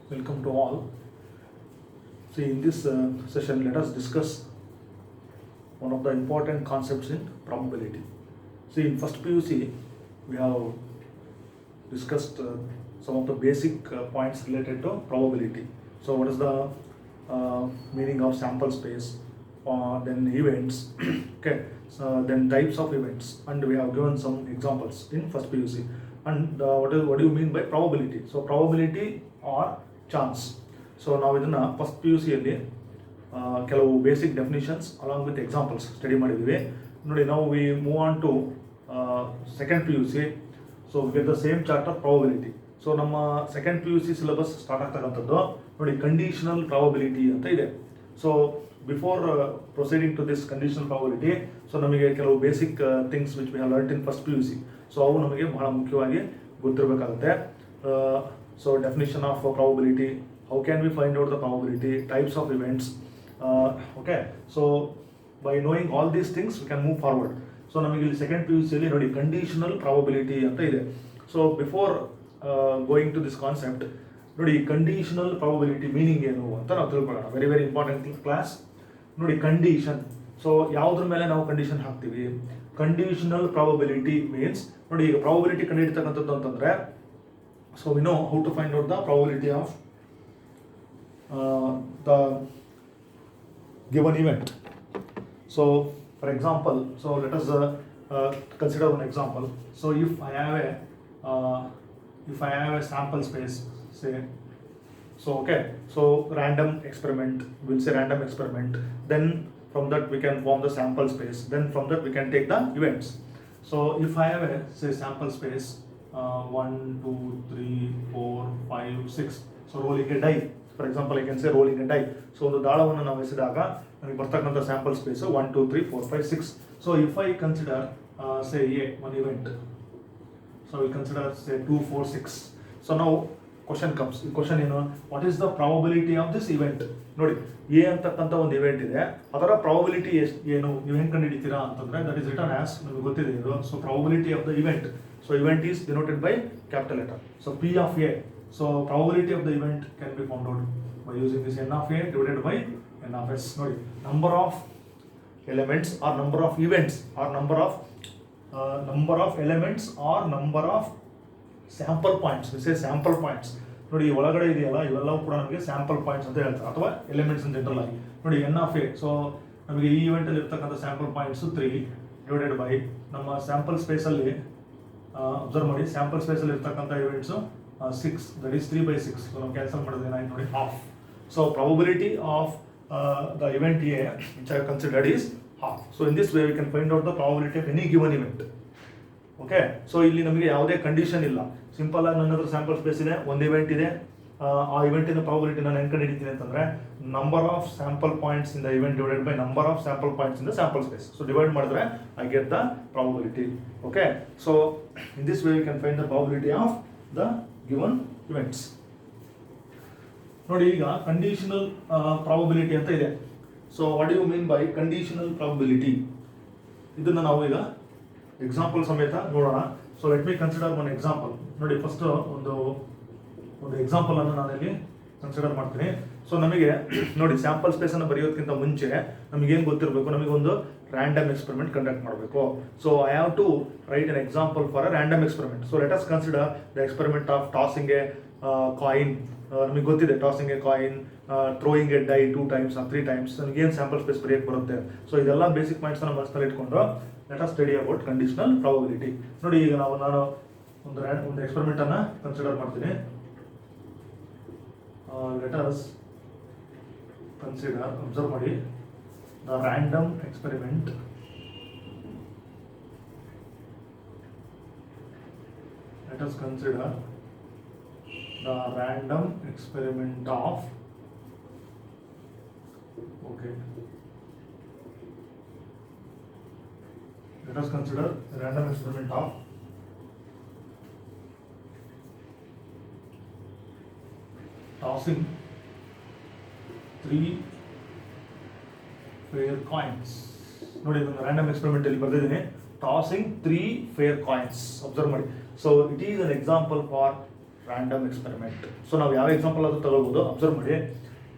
Welcome to all. See, in this session, let us discuss one of the important concepts in probability. See, in first PUC, we have discussed some of the basic points related to probability. So, what is the meaning of sample space, then events, okay, so then types of events, and we have given some examples in first PUC. And what do you mean by probability? So, probability or chance. So ನಾವು ಇದನ್ನು first P U ಸಿಯಲ್ಲಿ ಕೆಲವು basic definitions along with examples study ಮಾಡಿದ್ದೀವಿ. ನೋಡಿ, ನಾವು we move on to second P U C. So with the same chapter probability. So ನಮ್ಮ second P U C syllabus start ಆಗ್ತಕ್ಕಂಥದ್ದು ನೋಡಿ ಕಂಡೀಷನಲ್ ಪ್ರಾಬಬಿಲಿಟಿ ಅಂತ ಇದೆ. So before proceeding to this conditional probability, so ನಮಗೆ ಕೆಲವು basic things which we have learned in first P U C. So ಅವು ನಮಗೆ ಬಹಳ ಮುಖ್ಯವಾಗಿ ಗೊತ್ತಿರಬೇಕಾಗುತ್ತೆ. So definition of probability, how can we find out the probability, types of events, okay. So by knowing all these things we can move forward. So ನಮಗೆ ಇಲ್ಲಿ second P U ಸಿಯಲ್ಲಿ ನೋಡಿ conditional probability ಅಂತ ಇದೆ. So before going to this concept, ನೋಡಿ conditional probability meaning ಏನು ಅಂತ ನಾವು ತಿಳ್ಕೊಳ್ಳೋಣ. Very very important class. ನೋಡಿ ಕಂಡೀಷನ್, ಸೊ ಯಾವುದ್ರ ಮೇಲೆ ನಾವು ಕಂಡೀಷನ್ ಹಾಕ್ತೀವಿ? ಕಂಡೀಷನಲ್ ಪ್ರಾಬಬಿಲಿಟಿ ಮೀನ್ಸ್ ನೋಡಿ, ಈಗ ಪ್ರಾಬಬಿಲಿಟಿ ಕಂಡುಹಿಡಿತಕ್ಕಂಥದ್ದು ಅಂತಂದರೆ, so we know how to find out the probability of the given event. So for example, so let us consider one example. So if I have a sample space, say, so okay, so random experiment, we'll say random experiment, then from that we can form the sample space, then from that we can take the events. So if I have a say sample space 1, 2, 3, 4, 5, 6. So rolling a die. For example, I can say rolling a die. So ಒಂದು ದಾಳವನ್ನು ನಾವು ಎಸೆದಾಗ ನನಗೆ ಬರ್ತಕ್ಕಂಥ sample space 1, 2, 3, 4, 5, 6. So if I consider say A, one event. So we consider say 2, 4, 6. So now question comes. ಈ question ಏನು? What is the probability of this event? ನೋಡಿ, A ಅಂತಕ್ಕಂಥ ಒಂದು event ಇದೆ, ಅದರ ಪ್ರಾಬಬಿಲಿಟಿ ಏನು ನೀವು ಹೆಂಗೆ ಕಂಡುಹಿಡಿತೀರಾ ಅಂತಂದ್ರೆ, ದಟ್ ಇಸ್ ರಿಟರ್ನ್ ಆಸ್, ನಮಗೆ ಗೊತ್ತಿದೆ ಇದು. So probability of the event. So event is denoted by capital letter. So P of A. So probability of the event can be found out by using this N of A divided by N of S. Nodi, number of elements or number of events or number of elements or number of sample points. We say sample points. ನೋಡಿ, ಒಳಗಡೆ ಇದೆಯಲ್ಲ ಇವೆಲ್ಲವೂ ಕೂಡ ನಮಗೆ sample points ಅಂತ ಹೇಳ್ತಾರೆ, ಅಥವಾ elements ಅಂತ ಜನರಲ್ ಆಗಿ. ನೋಡಿ, ಎನ್ ಆಫ್ ಎ. ಸೊ ನಮಗೆ ಈ ಇವೆಂಟಲ್ಲಿ ಇರ್ತಕ್ಕಂಥ ಸ್ಯಾಂಪಲ್ ಪಾಯಿಂಟ್ಸ್ 3 ಡಿವೈಡೆಡ್ ಬೈ ನಮ್ಮ ಸ್ಯಾಂಪಲ್ ಸ್ಪೇಸಲ್ಲಿ ಅಬ್ಸರ್ವ್ ಮಾಡಿ, ಸ್ಯಾಂಪಲ್ ಸ್ಪೇಸಲ್ಲಿ ಇರ್ತಕ್ಕಂಥ ಇವೆಂಟ್ಸು 6, ದಟ್ ಈಸ್ 3/6. ಸೊ ನಾವು ಕ್ಯಾನ್ಸಲ್ ಮಾಡೋದು ಏನಾಯ್ತು ನೋಡಿ, half. So probability of the event A which I considered is half. So in this way we can find out the probability of any given event. Okay. So ಇಲ್ಲಿ ನಮಗೆ ಯಾವುದೇ condition ಇಲ್ಲ, simple ಆಗಿ ನನ್ನ ಹತ್ರ ಸ್ಯಾಂಪಲ್ ಸ್ಪೇಸ್ ಇದೆ, ಒಂದು event ಇದೆ, ಆ ಇವೆಂಟಿನ ಪ್ರಾಬಬಿಲಿಟಿ ನಾನು ಹೆಂಗೆ ಕಂಡುಹಿಡಿತೀನಿ ಅಂತಂದರೆ, number of sample points in the event divided by number of sample points in the sample space. So divide ಮಾಡಿದ್ರೆ I get the probability. Okay. So in this way you can find the probability of the given events. ನೋಡಿ, ಈಗ conditional probability ಅಂತ ಇದೆ. So what you mean by conditional probability? ಇದನ್ನು ನಾವು ಈಗ example ಸಮೇತ ನೋಡೋಣ. So let me consider one example. ನೋಡಿ, ಫಸ್ಟ್ ಒಂದು ಎಕ್ಸಾಂಪಲ್ ಅನ್ನು ನಾನಿಲ್ಲಿ ಕನ್ಸಿಡರ್ ಮಾಡ್ತೀನಿ. ಸೊ ನಮಗೆ ನೋಡಿ, ಸ್ಯಾಂಪಲ್ ಸ್ಪೇಸ್ ಅನ್ನು ಬರೆಯೋದಕ್ಕಿಂತ ಮುಂಚೆ ನಮಗೇನು ಗೊತ್ತಿರಬೇಕು? ನಮಗೊಂದು ರ್ಯಾಂಡಮ್ ಎಕ್ಸ್ಪೆರಿಮೆಂಟ್ ಕಂಡಕ್ಟ್ ಮಾಡಬೇಕು. So I have to write an example for a random experiment. So let us consider the experiment of tossing a coin. ನಮಗೆ ಗೊತ್ತಿದೆ tossing a coin, throwing a die 2 times or 3 times. ನನಗೇನು sample space ಬರೆಯೋಕ್ಕೆ ಬರುತ್ತೆ? So ಇದೆಲ್ಲ basic ಪಾಯಿಂಟ್ಸನ್ನು ಮನಸ್ಸಲ್ಲಿ ಇಟ್ಕೊಂಡು let us study about conditional probability. ನೋಡಿ, ಈಗ ನಾನು ಒಂದು ಎಕ್ಸ್ಪೆರಿಮೆಂಟನ್ನು ಕನ್ಸಿಡರ್ ಮಾಡ್ತೀನಿ. Let us consider, observe ಮಾಡಿ, the random experiment. Let us consider the random experiment of, okay, let us consider the random experiment of tossing 3 fair coins. ನೋಡಿ, ಇದೊಂದು random experiment ಅಲ್ಲಿ ಬರ್ತಿದ್ದೀನಿ. Tossing 3 fair coins. ಅಬ್ಸರ್ವ್ ಮಾಡಿ. So it is an example for random experiment. So ನಾವು ಯಾವ example ಅದು ತಗೊಳ್ಬೋದು, observe ಮಾಡಿ.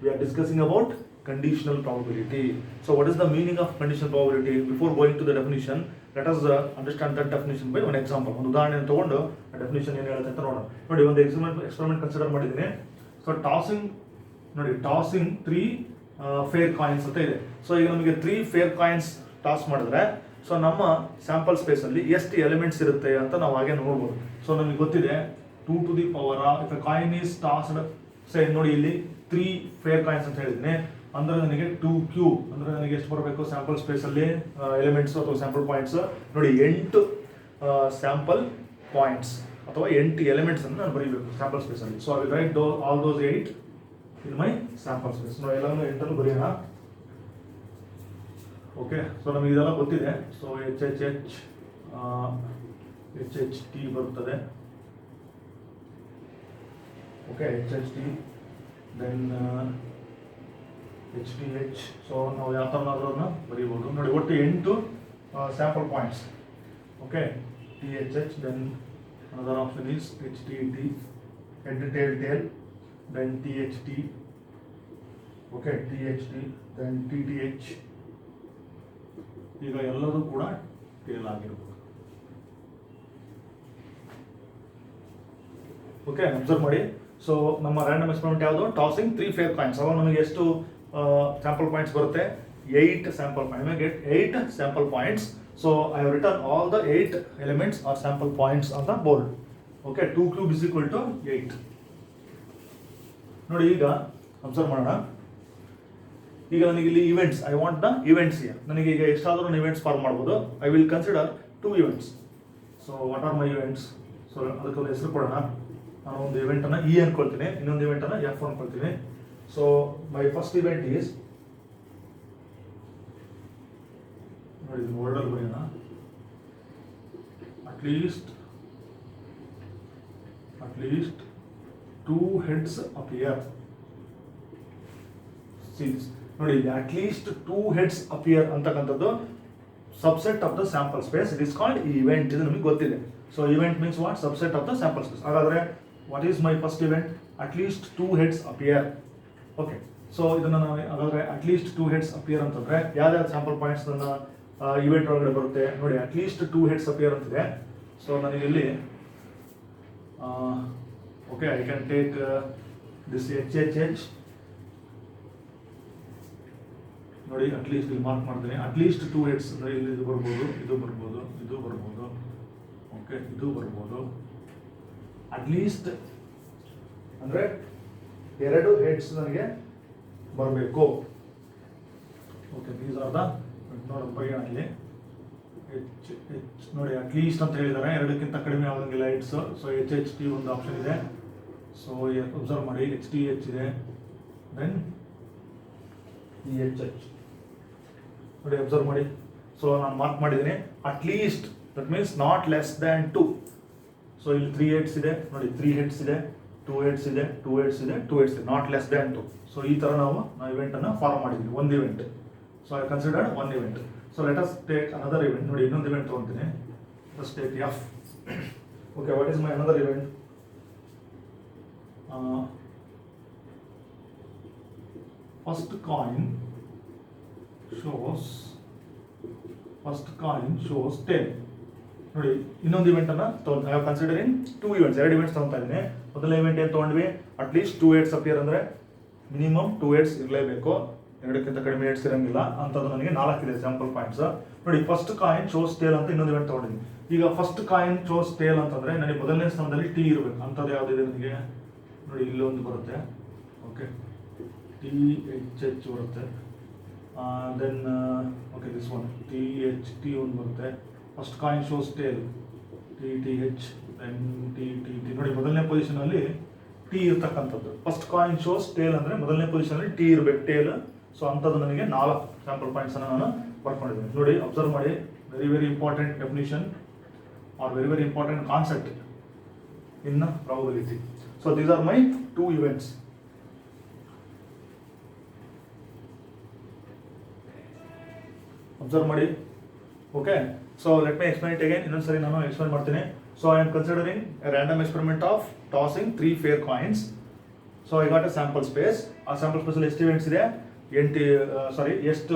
We are discussing about conditional probability. So what is the meaning of conditional probability? Before going to the definition, let us understand that definition by one example. ಒಂದು ಉದಾಹರಣೆ ತಗೊಂಡು ಆ definition ಏನು ಹೇಳುತ್ತೆ ಅಂತ ನೋಡೋಣ. ನೋಡಿ, ಒಂದು ಎಕ್ಸ್ಪೆರಿಮೆಂಟ್ ಕನ್ಸಿಡರ್ ಮಾಡಿದ್ದೀನಿ. ಸೊ ಟಾಸಿಂಗ್ 3 ಫೇರ್ ಕಾಯಿನ್ಸ್ ಅಂತ ಇದೆ. ಸೊ ಈಗ ನಮಗೆ 3 ಫೇರ್ ಕಾಯಿನ್ಸ್ ಟಾಸ್ ಮಾಡಿದ್ರೆ ಸೊ ನಮ್ಮ ಸ್ಯಾಂಪಲ್ ಸ್ಪೇಸ್ ಅಲ್ಲಿ ಎಷ್ಟು ಎಲಿಮೆಂಟ್ಸ್ ಇರುತ್ತೆ ಅಂತ ನಾವು ಹಾಗೆ ನೋಡ್ಬೋದು. ಸೊ ನಮಗೆ ಗೊತ್ತಿದೆ 2 to the power if a coin is tossed, ಸೇ ನೋಡಿ ಇಲ್ಲಿ 3 ಫೇರ್ ಕಾಯಿನ್ಸ್ ಅಂತ ಹೇಳಿದ್ದೀನಿ, ಅಂದ್ರೆ ನನಗೆ 2Q ಅಂದ್ರೆ ನನಗೆ ಎಷ್ಟು ಬರಬೇಕು ಸ್ಯಾಂಪಲ್ ಸ್ಪೇಸ್ ಅಲ್ಲಿ ಎಲಿಮೆಂಟ್ಸ್ ಅಥವಾ ಸ್ಯಾಂಪಲ್ ಪಾಯಿಂಟ್ಸ್. ನೋಡಿ 8 ಸ್ಯಾಂಪಲ್ ಪಾಯಿಂಟ್ಸ್ ಅಥವಾ 8 ಎಲಿಮೆಂಟ್ಸ್ ಅನ್ನು ನಾನು ಬರೀಬೇಕು ಸ್ಯಾಂಪಲ್ ಸ್ಪೇಸ್ ಅಲ್ಲಿ. So I will write all those 8 in my sample space. ನಾವು ಎಲ್ಲಾನು 8 ಅನ್ನು ಬರೆಯೋಣ. ಓಕೆ, ಸೊ ನಮಗೆ ಇದೆಲ್ಲ ಗೊತ್ತಿದೆ. ಸೊ HHT ಬರುತ್ತದೆ. Okay, HHT then HTH. So ನಾವು ಯಾವ ಥರನಾದ್ರೂ ಬರೀಬೋದು. ನೋಡಿ, ಒಟ್ಟು 8 sample points. Okay, THH, then another option is HTT, head tail tail, then THT. Okay, THT, then TTH. ಈಗ ಎಲ್ಲದೂ ಕೂಡ ಟೇಲ್ ಆಗಿರ್ಬೋದು. ಓಕೆ, ಅಬ್ಸರ್ವ್ ಮಾಡಿ. ಸೊ ನಮ್ಮ ರ್ಯಾಂಡಮ್ ಎಕ್ಸ್ಪೆರಿಮೆಂಟ್ ಯಾವುದು? Tossing 3 fair coins. ಅವಾಗ ನಮಗೆ ಎಷ್ಟು ಸ್ಯಾಂಪಲ್ ಪಾಯಿಂಟ್ಸ್ ಬರುತ್ತೆ? 8 sample point. I get 8 sample points. So I have written all the 8 elements or sample points on the board. Okay, 2 cube is equal to 8. ನೋಡಿ, ಈಗ observe ಮಾಡೋಣ. ಈಗ ನನಗೆ ಇಲ್ಲಿ events, I want the events here. ನನಗೆ ಈಗ ಎಷ್ಟಾದರೂ events form ಮಾಡ್ಬೋದು. I will consider 2 events. So what are my events? So ಅದಕ್ಕೊಂದು ಹೆಸರು ಕೊಡೋಣ. ನಾನು ಒಂದು ಇವೆಂಟನ್ನು ಇ ಅನ್ಕೊಳ್ತೀನಿ, ಇನ್ನೊಂದು ಇವೆಂಟನ್ನು ಎಫ್ ಅನ್ಕೊಳ್ತೀನಿ. So my first event is, ನೋಡಿ ಇದು ವರ್ಡಲ್ಲಿ ಬರೆಯೋಣ. At least 2 heads appear. ನೋಡಿ, ಅಟ್ ಲೀಸ್ಟ್ 2 heads appear ಅಂತಕ್ಕಂಥದ್ದು subset of the sample space. It is called event. ಇದು ನಮಗೆ ಗೊತ್ತಿದೆ. So event means what? Subset of the sample space. ಹಾಗಾದ್ರೆ what is my first event? At least 2 heads appear. Okay, so ಇದನ್ನು ನಾವು ಹಾಗಾದ್ರೆ at least 2 heads appear ಅಂತಂದ್ರೆ ಯಾವ್ಯಾವ sample points ನನ್ನ ಇವೆಂಟ್ ಒಳಗಡೆ ಬರುತ್ತೆ? ನೋಡಿ, ಅಟ್ ಲೀಸ್ಟ್ 2 heads appear ಅಂತಿದೆ. ಸೊ ನನಗೆ ಇಲ್ಲಿ okay, I can take this HHH. ನೋಡಿ, ಅಟ್ಲೀಸ್ಟ್ ಇಲ್ಲಿ ಮಾರ್ಕ್ ಮಾಡ್ತೀನಿ. ಅಟ್ಲೀಸ್ಟ್ 2 heads ಅಂದರೆ ಇಲ್ಲಿ ಇದು ಬರ್ಬೋದು, ಇದು ಬರ್ಬೋದು, ಇದು ಬರ್ಬೋದು. ಓಕೆ, ಇದು ಬರ್ಬೋದು. ಅಟ್ಲೀಸ್ಟ್ ಅಂದರೆ 2 heads ನನಗೆ ಬರಬೇಕು. ಓಕೆ, ದೀಸ್ ಆರ್ ದ ನೋಡಿ ಬರೆಯೋಣ ಇಲ್ಲಿ. ನೋಡಿ, ಅಟ್ಲೀಸ್ಟ್ ಅಂತ ಹೇಳಿದ್ದಾರೆ, 2ಕ್ಕಿಂತ ಕಡಿಮೆ ಆಗೋಂಗಿಲ್ಲ ಹೆಡ್ಸ್. ಸೊ HHT ಒಂದು ಆಪ್ಷನ್ ಇದೆ. ಸೊ ಅಬ್ಸರ್ವ್ ಮಾಡಿ, HTH ಇದೆ, ದೆನ್ EHH. ನೋಡಿ, ಅಬ್ಸರ್ವ್ ಮಾಡಿ. ಸೊ ನಾನು ಮಾರ್ಕ್ ಮಾಡಿದ್ದೀನಿ at least, that means not less than 2. So ಇಲ್ಲಿ 3 heads ಇದೆ. ನೋಡಿ, 3 heads ಇದೆ, 2 heads ಇದೆ, 2 heads ಇದೆ, 2 heads ಇದೆ, ನಾಟ್ ಲೆಸ್ ದ್ಯಾನ್ 2. ಸೊ ಈ ಥರ ನಾವು ಇವೆಂಟನ್ನು ಫಾರ್ಮ್ ಮಾಡಿದ್ವಿ, ಒಂದು event. So I considered 1 event. So let us take another event. ನೋಡಿ, ಇನ್ನೊಂದು event ತಗೊಂತೀನಿ. Let's take F. Okay, what is my another event? First coin shows tail. ನೋಡಿ, ಇನ್ನೊಂದು ಇವೆಂಟ್ ಅನ್ನ ತಗೊಂಡು I have considering 2 events. 2 events ತಗೊಂತಾ ಇದ್ದೀನಿ. ಮೊದಲ event ಏನು ತಗೊಂಡ್ವಿ? ಅಟ್ ಲೀಸ್ಟ್ 2 heads appear ಅಂದ್ರೆ ಮಿನಿಮಮ್ 2 heads ಇರಲೇಬೇಕು, 2ಕ್ಕಿಂತ ಕಡಿಮೆ ಹೆಡ್ಸ್ ಇರಂಗಿಲ್ಲ ಅಂತದ್ದು. ನನಗೆ 4 ಇದೆ ಸ್ಯಾಂಪಲ್ ಪಾಯಿಂಟ್ಸ್. ನೋಡಿ, ಫಸ್ಟ್ ಕಾಯಿನ್ ಶೋಸ್ ಟೇಲ್ ಅಂತ ಇನ್ನೊಂದು ಇವೆಂಟ್ ತಗೊಂಡಿದ್ದೀನಿ. ಈಗ ಫಸ್ಟ್ ಕಾಯಿನ್ ಶೋಸ್ ಟೇಲ್ ಅಂತಂದ್ರೆ ನನಗೆ ಮೊದಲನೇ ಸ್ಥಾನದಲ್ಲಿ T ಇರಬೇಕು. ಅಂಥದ್ದು ಯಾವುದಿದೆ ನನಗೆ? ನೋಡಿ, ಇಲ್ಲೊಂದು ಬರುತ್ತೆ. ಓಕೆ, THH ಬರುತ್ತೆ. Then okay, this one THT ಒಂದು ಬರುತ್ತೆ. First coin shows tail TTH, then TTT. ನೋಡಿ, ಮೊದಲನೇ ಪೊಸಿಷನಲ್ಲಿ T ಇರ್ತಕ್ಕಂಥದ್ದು. ಫಸ್ಟ್ ಕಾಯಿನ್ ಶೋಸ್ ಟೇಲ್ ಅಂದರೆ ಮೊದಲನೇ ಪೊಸಿಷನಲ್ಲಿ T ಇರಬೇಕು, ಟೇಲ್. ಸೊ ಅಂಥದ್ದು ನನಗೆ 4 ಸ್ಯಾಂಪಲ್ ಪಾಯಿಂಟ್ಸನ್ನು ನಾನು ಬರ್ಕೊಂಡಿದ್ದೀನಿ. ನೋಡಿ, ಅಬ್ಸರ್ವ್ ಮಾಡಿ, very important definition are very important concept in probability. So these are my 2 events. Observe ಮಾಡಿ. Okay, so let my explain it again. ಇನ್ನೊಂದ್ಸರಿ ನಾನು ಎಕ್ಸ್ಪ್ಲೈನ್ ಮಾಡ್ತೀನಿ. So I am considering a random experiment of tossing 3 fair coins. So I got a sample space. A sample space ಎಷ್ಟು events ಇದೆ? ಎಷ್ಟು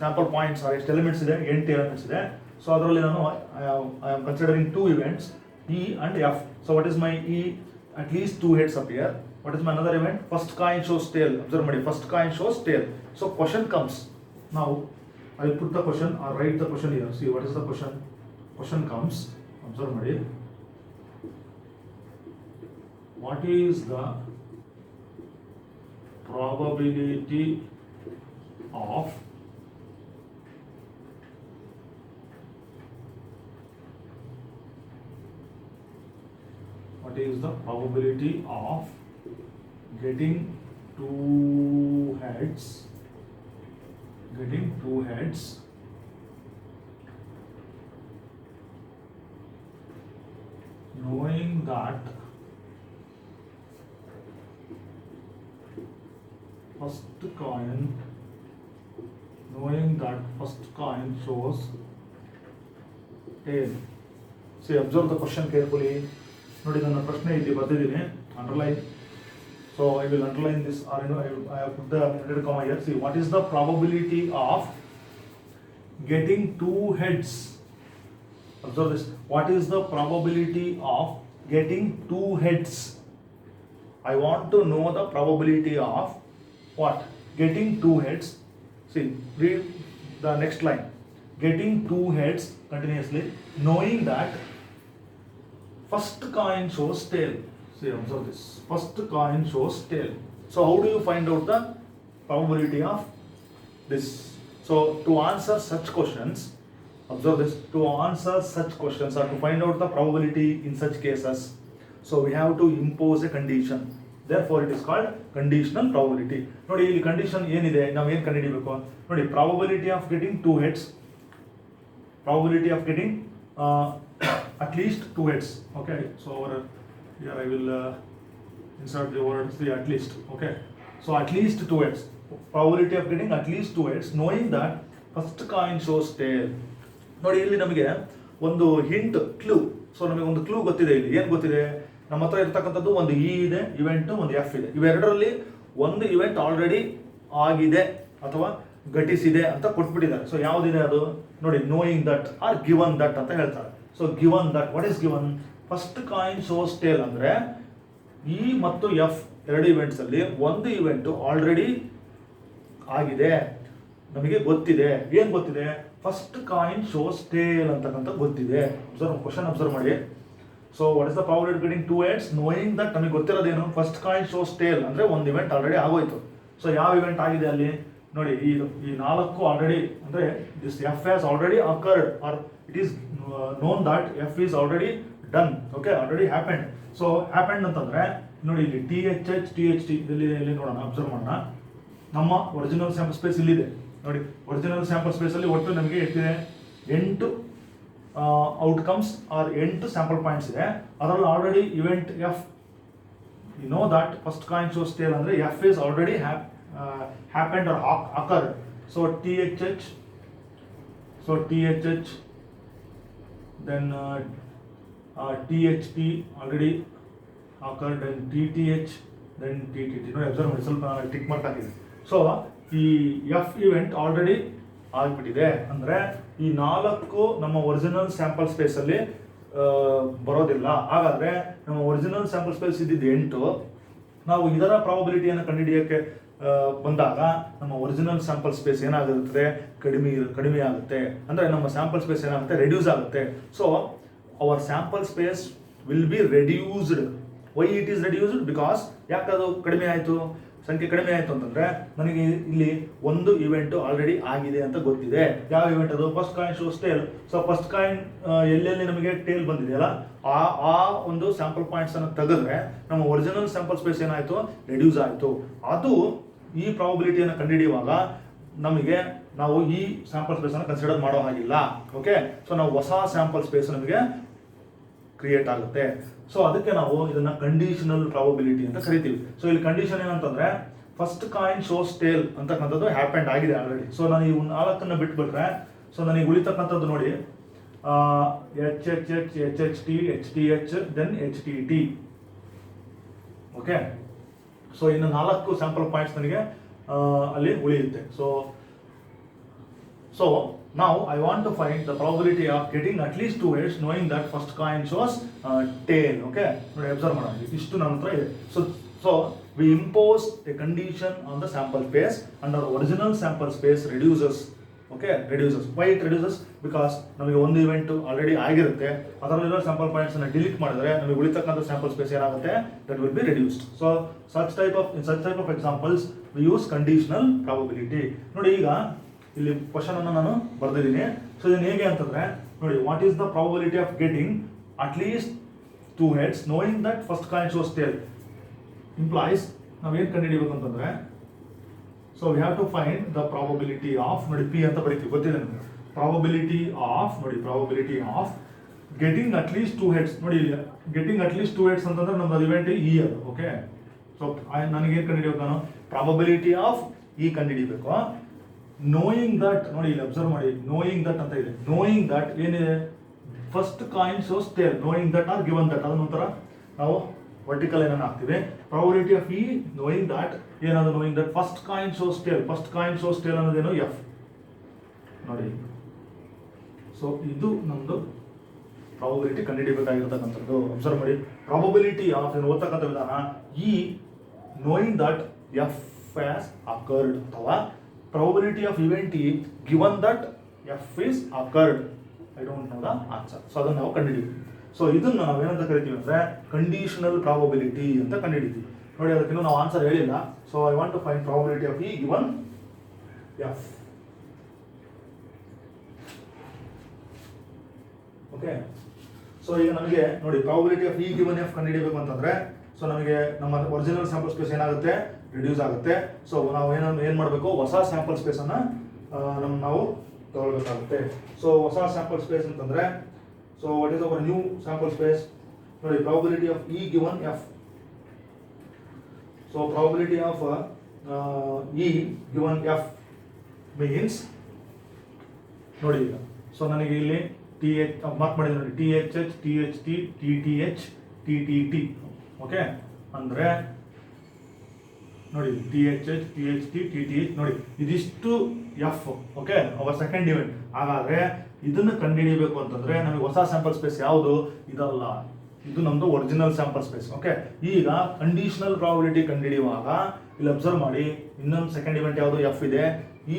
sample points or ಎಷ್ಟು elements ಇದೆ? 8 elements ಇದೆ. So ಅದರಲ್ಲಿ ನಾನು I am considering 2 events, E and F. So what is my E? At least 2 heads appear. What is my another event? First coin shows tail. Observe ಮಾಡಿ, first coin shows tail. So question comes. Now I will put the question or write the question here. See what is the question? Question comes. Observe ಮಾಡಿ. What is the probability of getting two heads knowing that first coin shows tail. See, observe the question carefully. ನೋಡಿ, ನನ್ನ ಪ್ರಶ್ನೆ ಇಲ್ಲಿ ಬರ್ತಿದ್ದೀನಿ, underline. So I will underline this, or I have put the inverted comma here. See, what is the probability of getting 2 heads? Observe this. What is the probability of getting 2 heads? I want to know the probability of what? Getting 2 heads. See, read the next line. Getting 2 heads continuously, knowing that first coin shows tail. See, observe this. First coin shows tail. So how do you find out the probability of this? So to answer such questions, observe this. To answer such questions or to find out the probability in such cases, so we have to impose a condition. Therefore it is called conditional probability. ನೋಡಿ, ಇಲ್ಲಿ condition ಏನಿದೆ, ನಾವು ಏನು ಕಂಡುಹಿಡಿಯಬೇಕು ನೋಡಿ. probability of getting 2 heads, probability of getting at least 2 heads. Okay, so here I will insert the word at least. Okay, so at least 2 heads, probability of getting at least 2 heads, knowing that first coin shows tail. ನೋಡಿ, ಇಲ್ಲಿ ನಮಗೆ ಒಂದು hint, clue. So ನಮಗೆ ಒಂದು clue ಗೊತ್ತಿದೆ. ಇಲ್ಲಿ ಏನು ಗೊತ್ತಿದೆ? ನಮ್ಮ ಹತ್ರ ಇರ್ತಕ್ಕಂಥದ್ದು ಒಂದು ಇ ಇದೆ ಇವೆಂಟ್, ಒಂದು ಎಫ್ ಇದೆ. ಇವೆರಡರಲ್ಲಿ ಒಂದು ಇವೆಂಟ್ ಆಲ್ರೆಡಿ ಆಗಿದೆ ಅಥವಾ ಘಟಿಸಿದೆ ಅಂತ ಕೊಟ್ಬಿಟ್ಟಿದ್ದಾರೆ. ಸೊ ಯಾವುದಿದೆ ಅದು ನೋಡಿ, knowing that are given that ಅಂತ ಹೇಳ್ತಾರೆ. So given that, what is given? First coin shows tail ಅಂದರೆ ಇ ಮತ್ತು ಎಫ್ ಎರಡು ಇವೆಂಟ್ಸ್ ಅಲ್ಲಿ ಒಂದು ಇವೆಂಟ್ ಆಲ್ರೆಡಿ ಆಗಿದೆ, ನಮಗೆ ಗೊತ್ತಿದೆ. ಏನು ಗೊತ್ತಿದೆ? ಫಸ್ಟ್ ಕಾಯಿನ್ ಶೋಸ್ ಟೇಲ್ ಅಂತಕ್ಕಂಥ ಗೊತ್ತಿದೆ. ಕ್ವಶನ್ ಅಬ್ಸರ್ವ್ ಮಾಡಿ. So what is the probability getting 2 heads knowing that? ನಮಗೆ ಗೊತ್ತಿರೋದೇನು? ಫಸ್ಟ್ ಕಾಯಿನ್ ಶೋಸ್ ಟೇಲ್ ಅಂದರೆ ಒಂದು ಇವೆಂಟ್ ಆಲ್ರೆಡಿ ಆಗೋಯ್ತು. ಸೊ ಯಾವ ಇವೆಂಟ್ ಆಗಿದೆ ಅಲ್ಲಿ ನೋಡಿ, ಈ 4 ಆಲ್ರೆಡಿ ಅಂದರೆ this F has already occurred or it is known that F is already done. Okay, already happened. So happened ಅಂತಂದ್ರೆ ನೋಡಿ, ಇಲ್ಲಿ THH THT ಇಲ್ಲಿ ನೋಡೋಣ, ಅಬ್ಸರ್ವ್ ಮಾಡೋಣ. ನಮ್ಮ ಒರಿಜಿನಲ್ ಸ್ಯಾಂಪಲ್ ಸ್ಪೇಸ್ ಇಲ್ಲಿದೆ ನೋಡಿ. ಒರಿಜಿನಲ್ ಸ್ಯಾಂಪಲ್ ಸ್ಪೇಸ್ ಅಲ್ಲಿ ಒಟ್ಟು ನಮಗೆ ಎಷ್ಟಿದೆ? 8 ಔಟ್ಕಮ್ಸ್ ಆರ್ 8 ಸ್ಯಾಂಪಲ್ ಪಾಯಿಂಟ್ಸ್ ಇದೆ. ಅದರಲ್ಲಿ already event F, you know that first coin shows tail ಅಂದರೆ F is already happened or occurred. So THH, then THT already occurred, then TTH, then TTT. ನೋಡಿ, observe ಮಾಡಿ, ಸ್ವಲ್ಪ tick mark ಆಗಿದೆ. So ಈ F event already ಆಗಿಬಿಟ್ಟಿದೆ ಅಂದರೆ ಈ 4 ನಮ್ಮ ಒರಿಜಿನಲ್ ಸ್ಯಾಂಪಲ್ ಸ್ಪೇಸಲ್ಲಿ ಬರೋದಿಲ್ಲ. ಹಾಗಾದರೆ ನಮ್ಮ ಒರಿಜಿನಲ್ ಸ್ಯಾಂಪಲ್ ಸ್ಪೇಸ್ ಇದ್ದಿದ್ದು 8. ನಾವು ಇದರ ಪ್ರಾಬಬಿಲಿಟಿಯನ್ನು ಕಂಡುಹಿಡಿಯೋಕ್ಕೆ ಬಂದಾಗ ನಮ್ಮ ಒರಿಜಿನಲ್ ಸ್ಯಾಂಪಲ್ ಸ್ಪೇಸ್ ಏನಾಗುತ್ತೆ? ಕಡಿಮೆ ಆಗುತ್ತೆ. ಅಂದರೆ ನಮ್ಮ ಸ್ಯಾಂಪಲ್ ಸ್ಪೇಸ್ ಏನಾಗುತ್ತೆ? ರೆಡ್ಯೂಸ್ ಆಗುತ್ತೆ. So our sample space will be reduced. Why it is reduced? Because ಯಾಕೆ ಅದು ಕಡಿಮೆ ಆಯಿತು, ಸಂಖ್ಯೆ ಕಡಿಮೆ ಆಯಿತು ಅಂತಂದರೆ ನನಗೆ ಇಲ್ಲಿ ಒಂದು ಇವೆಂಟು ಆಲ್ರೆಡಿ ಆಗಿದೆ ಅಂತ ಗೊತ್ತಿದೆ. ಯಾವ ಇವೆಂಟ್ ಅದು? First coin shows tail. So first coin ಎಲ್ಲೆಲ್ಲಿ ನಮಗೆ ಟೇಲ್ ಬಂದಿದೆಯಲ್ಲ ಆ ಒಂದು ಸ್ಯಾಂಪಲ್ ಪಾಯಿಂಟ್ಸ್ ಅನ್ನು ತೆಗೆದ್ರೆ ನಮ್ಮ ಒರಿಜಿನಲ್ ಸ್ಯಾಂಪಲ್ ಸ್ಪೇಸ್ ಏನಾಯಿತು? ರೆಡ್ಯೂಸ್ ಆಯಿತು. ಅದು ಈ ಪ್ರಾಬಬಿಲಿಟಿಯನ್ನು ಕಂಡುಹಿಡಿಯುವಾಗ ನಮಗೆ ನಾವು ಈ ಸ್ಯಾಂಪಲ್ ಸ್ಪೇಸ್ ಅನ್ನು ಕನ್ಸಿಡರ್ ಮಾಡೋ ಹಾಗಿಲ್ಲ. ಓಕೆ, ಸೊ ನಾವು ಹೊಸ ಸ್ಯಾಂಪಲ್ ಸ್ಪೇಸ್ ನಮಗೆ ಕ್ರಿಯೇಟ್ ಆಗುತ್ತೆ. ಸೊ ಅದಕ್ಕೆ ನಾವು ಇದನ್ನ ಕಂಡೀಷನಲ್ ಪ್ರಾಬಬಿಲಿಟಿ ಅಂತ ಕರಿತೀವಿ. ಸೊ ಇಲ್ಲಿ ಕಂಡೀಷನ್ ಏನಂತಂದ್ರೆ ಫಸ್ಟ್ ಕಾಯಿನ್ ಶೋಸ್ ಟೇಲ್ ಅಂತಕ್ಕಂಥದ್ದು ಹ್ಯಾಪೆಂಡ್ ಆಗಿದೆ ಆಲ್ರೆಡಿ. ಸೊ ನಾನು ಈ 4 ಬಿಟ್ಬಿಟ್ರೆ ಸೊ ನನಗೆ ಉಳಿತಕ್ಕಂಥದ್ದು ನೋಡಿ, HHH, HHT, HTH, then HTT. Okay, so ಇನ್ನು 4 ಸ್ಯಾಂಪಲ್ ಪಾಯಿಂಟ್ಸ್ ನನಗೆ ಅಲ್ಲಿ ಉಳಿಯುತ್ತೆ. So now I want to find the probability of getting at least 2 heads knowing that first coin shows tail. Okay, ನೋಡಿ ಅಬ್ಸರ್ವ್ ಮಾಡೋಣ, ಇಷ್ಟು ನನ್ನ ಹತ್ರ ಇದೆ. So we impose a condition on the sample space and our original sample space reduces. Okay, reduces. Why it reduces? Because ನಮಗೆ ಒಂದು event already ಆಗಿರುತ್ತೆ, ಅದರಲ್ಲಿರೋ ಸ್ಯಾಂಪಲ್ ಪಾಯಿಂಟ್ಸ್ ಅನ್ನು ಡಿಲೀಟ್ ಮಾಡಿದ್ರೆ ನಮಗೆ ಉಳಿತಕ್ಕಂಥ ಸ್ಯಾಂಪಲ್ ಸ್ಪೇಸ್ ಏನಾಗುತ್ತೆ, that will B reduced. So such type of examples we use conditional probability. ನೋಡಿ ಈಗ ಇಲ್ಲಿ ಕ್ವಶನ್ ಅನ್ನು ನಾನು ಬರೆದಿದ್ದೀನಿ. ಸೊ ಇದನ್ನು ಹೇಗೆ ಅಂತಂದ್ರೆ ನೋಡಿ, what is the probability of getting at least 2 heads knowing that first coin shows tail implies ನಾವೇನು ಕಂಡುಹಿಡಿಯಬೇಕು ಅಂತಂದ್ರೆ, so we have to find the probability of, ನೋಡಿ ಪಿ ಅಂತ ಬರೀತೀವಿ, ಗೊತ್ತಿದೆ ನಿಮಗೆ. Probability of getting at least 2 heads. ನೋಡಿ ಇಲ್ಲಿ ಗೆಟಿಂಗ್ ಅಟ್ ಲೀಸ್ಟ್ 2 heads ಅಂತಂದ್ರೆ ನಮ್ದು ಇವೆಂಟ್ ಇ ಅದು. ಓಕೆ, ಸೊ ನನಗೇನು ಕಂಡುಹಿಡಿಯಬೇಕು, ನಾನು ಪ್ರಾಬಬಿಲಿಟಿ ಆಫ್ ಇ ಕಂಡುಹಿಡಿಯಬೇಕು. ನೋಯಿಂಗ್ ದಟ್, ನೋಡಿ ಇಲ್ಲಿ ಅಬ್ಸರ್ವ್ ಮಾಡಿ, ನೋಯಿಂಗ್ ದಟ್ ಅಂತ ಇದೆ. ನೋಯಿಂಗ್ ದಟ್ ಏನಿದೆ, first coin shows tail, knowing that are given that, ಅದನ್ನ ಒಂಥರ ನಾವು ವರ್ಟಿಕಲ್ ಏನನ್ನ ಹಾಕ್ತೀವಿ. Probability of E knowing that ಏನಾದ್ರು, knowing that first coin shows tail ಅನ್ನೋದೇನು ಎಫ್. ನೋಡಿ, ಸೊ ಇದು ನಮ್ದು ಪ್ರಾಬಬಿಲಿಟಿ ಕಂಡುಹಿಡಿಯಬೇಕಾಗಿರ್ತಕ್ಕಂಥದ್ದು. ಅಬ್ಸರ್ವ್ ಮಾಡಿ, ಪ್ರಾಬಬಿಲಿಟಿ ಆಫ್ ಏನು ಓದ್ತಕ್ಕಂಥ ವಿಧಾನ, E knowing that F has occurred, ಅಥವಾ probability of event E given that F is occurred. I don't know the answer. So ಅದನ್ನು ನಾವು ಕಂಡುಹಿಡಿತೀವಿ. ಸೊ ಇದನ್ನು ನಾವು ಏನಂತ ಕರಿತೀವಿ ಅಂದರೆ ಕಂಡೀಷನಲ್ ಪ್ರಾಬಬಿಲಿಟಿ ಅಂತ ಕಂಡುಹಿಡಿತೀವಿ. ನೋಡಿ, ಅದಕ್ಕಿನ್ನೂ ನಾವು ಆನ್ಸರ್ ಹೇಳಿಲ್ಲ. So I want to find probability of E given F. Okay, so ಈಗ ನಮಗೆ ನೋಡಿ probability of E given F ಕಂಡುಹಿಡಿಯಬೇಕು ಅಂತಂದ್ರೆ, ಸೊ ನಮಗೆ ನಮ್ಮ ಒರಿಜಿನಲ್ ಸ್ಯಾಂಪಲ್ ಸ್ಪೇಸ್ ಏನಾಗುತ್ತೆ, ರಿಡ್ಯೂಸ್ ಆಗುತ್ತೆ. ಸೊ ನಾವು ಏನು ಮಾಡಬೇಕು, ಹೊಸ ಸ್ಯಾಂಪಲ್ ಸ್ಪೇಸ್ ಅನ್ನ ನಾವು ತಗೊಳ್ಬೇಕಾಗುತ್ತೆ. ಸೊ ಹೊಸ ಸ್ಯಾಂಪಲ್ ಸ್ಪೇಸ್ ಅಂತಂದ್ರೆ, so what is our new sample space? ನೋಡಿ, probability of E given F. So probability of E given F means, ನೋಡಿ ಈಗ, ಸೊ ನನಗೆ ಇಲ್ಲಿ ಟಿ ಎಚ್ ಮಾರ್ಕ್ ಮಾಡಿದ್ರೆ ನೋಡಿ, T H H, T H T, T T H, T T T. Okay, ಅಂದರೆ ನೋಡಿ T H H, T H T, T T H, ನೋಡಿ ಇದಿಷ್ಟು F. Okay, our second event. ಹಾಗಾದ್ರೆ ಇದನ್ನು ಕಂಡುಹಿಡಿಯಬೇಕು ಅಂತಂದ್ರೆ ನಮಗೆ ಹೊಸ ಸ್ಯಾಂಪಲ್ ಸ್ಪೇಸ್ ಯಾವುದು, ಇದಲ್ಲ, ಇದು ನಮ್ದು ಒರಿಜಿನಲ್ ಸ್ಯಾಂಪಲ್ ಸ್ಪೇಸ್. ಓಕೆ, ಈಗ ಕಂಡೀಷನಲ್ ಪ್ರಾಬಬಿಲಿಟಿ ಕಂಡುಹಿಡಿಯುವಾಗ ಇಲ್ಲಿ ಅಬ್ಸರ್ವ್ ಮಾಡಿ, ಇನ್ನೊಂದು ಸೆಕೆಂಡ್ ಇವೆಂಟ್ ಯಾವುದು, ಎಫ್ ಇದೆ.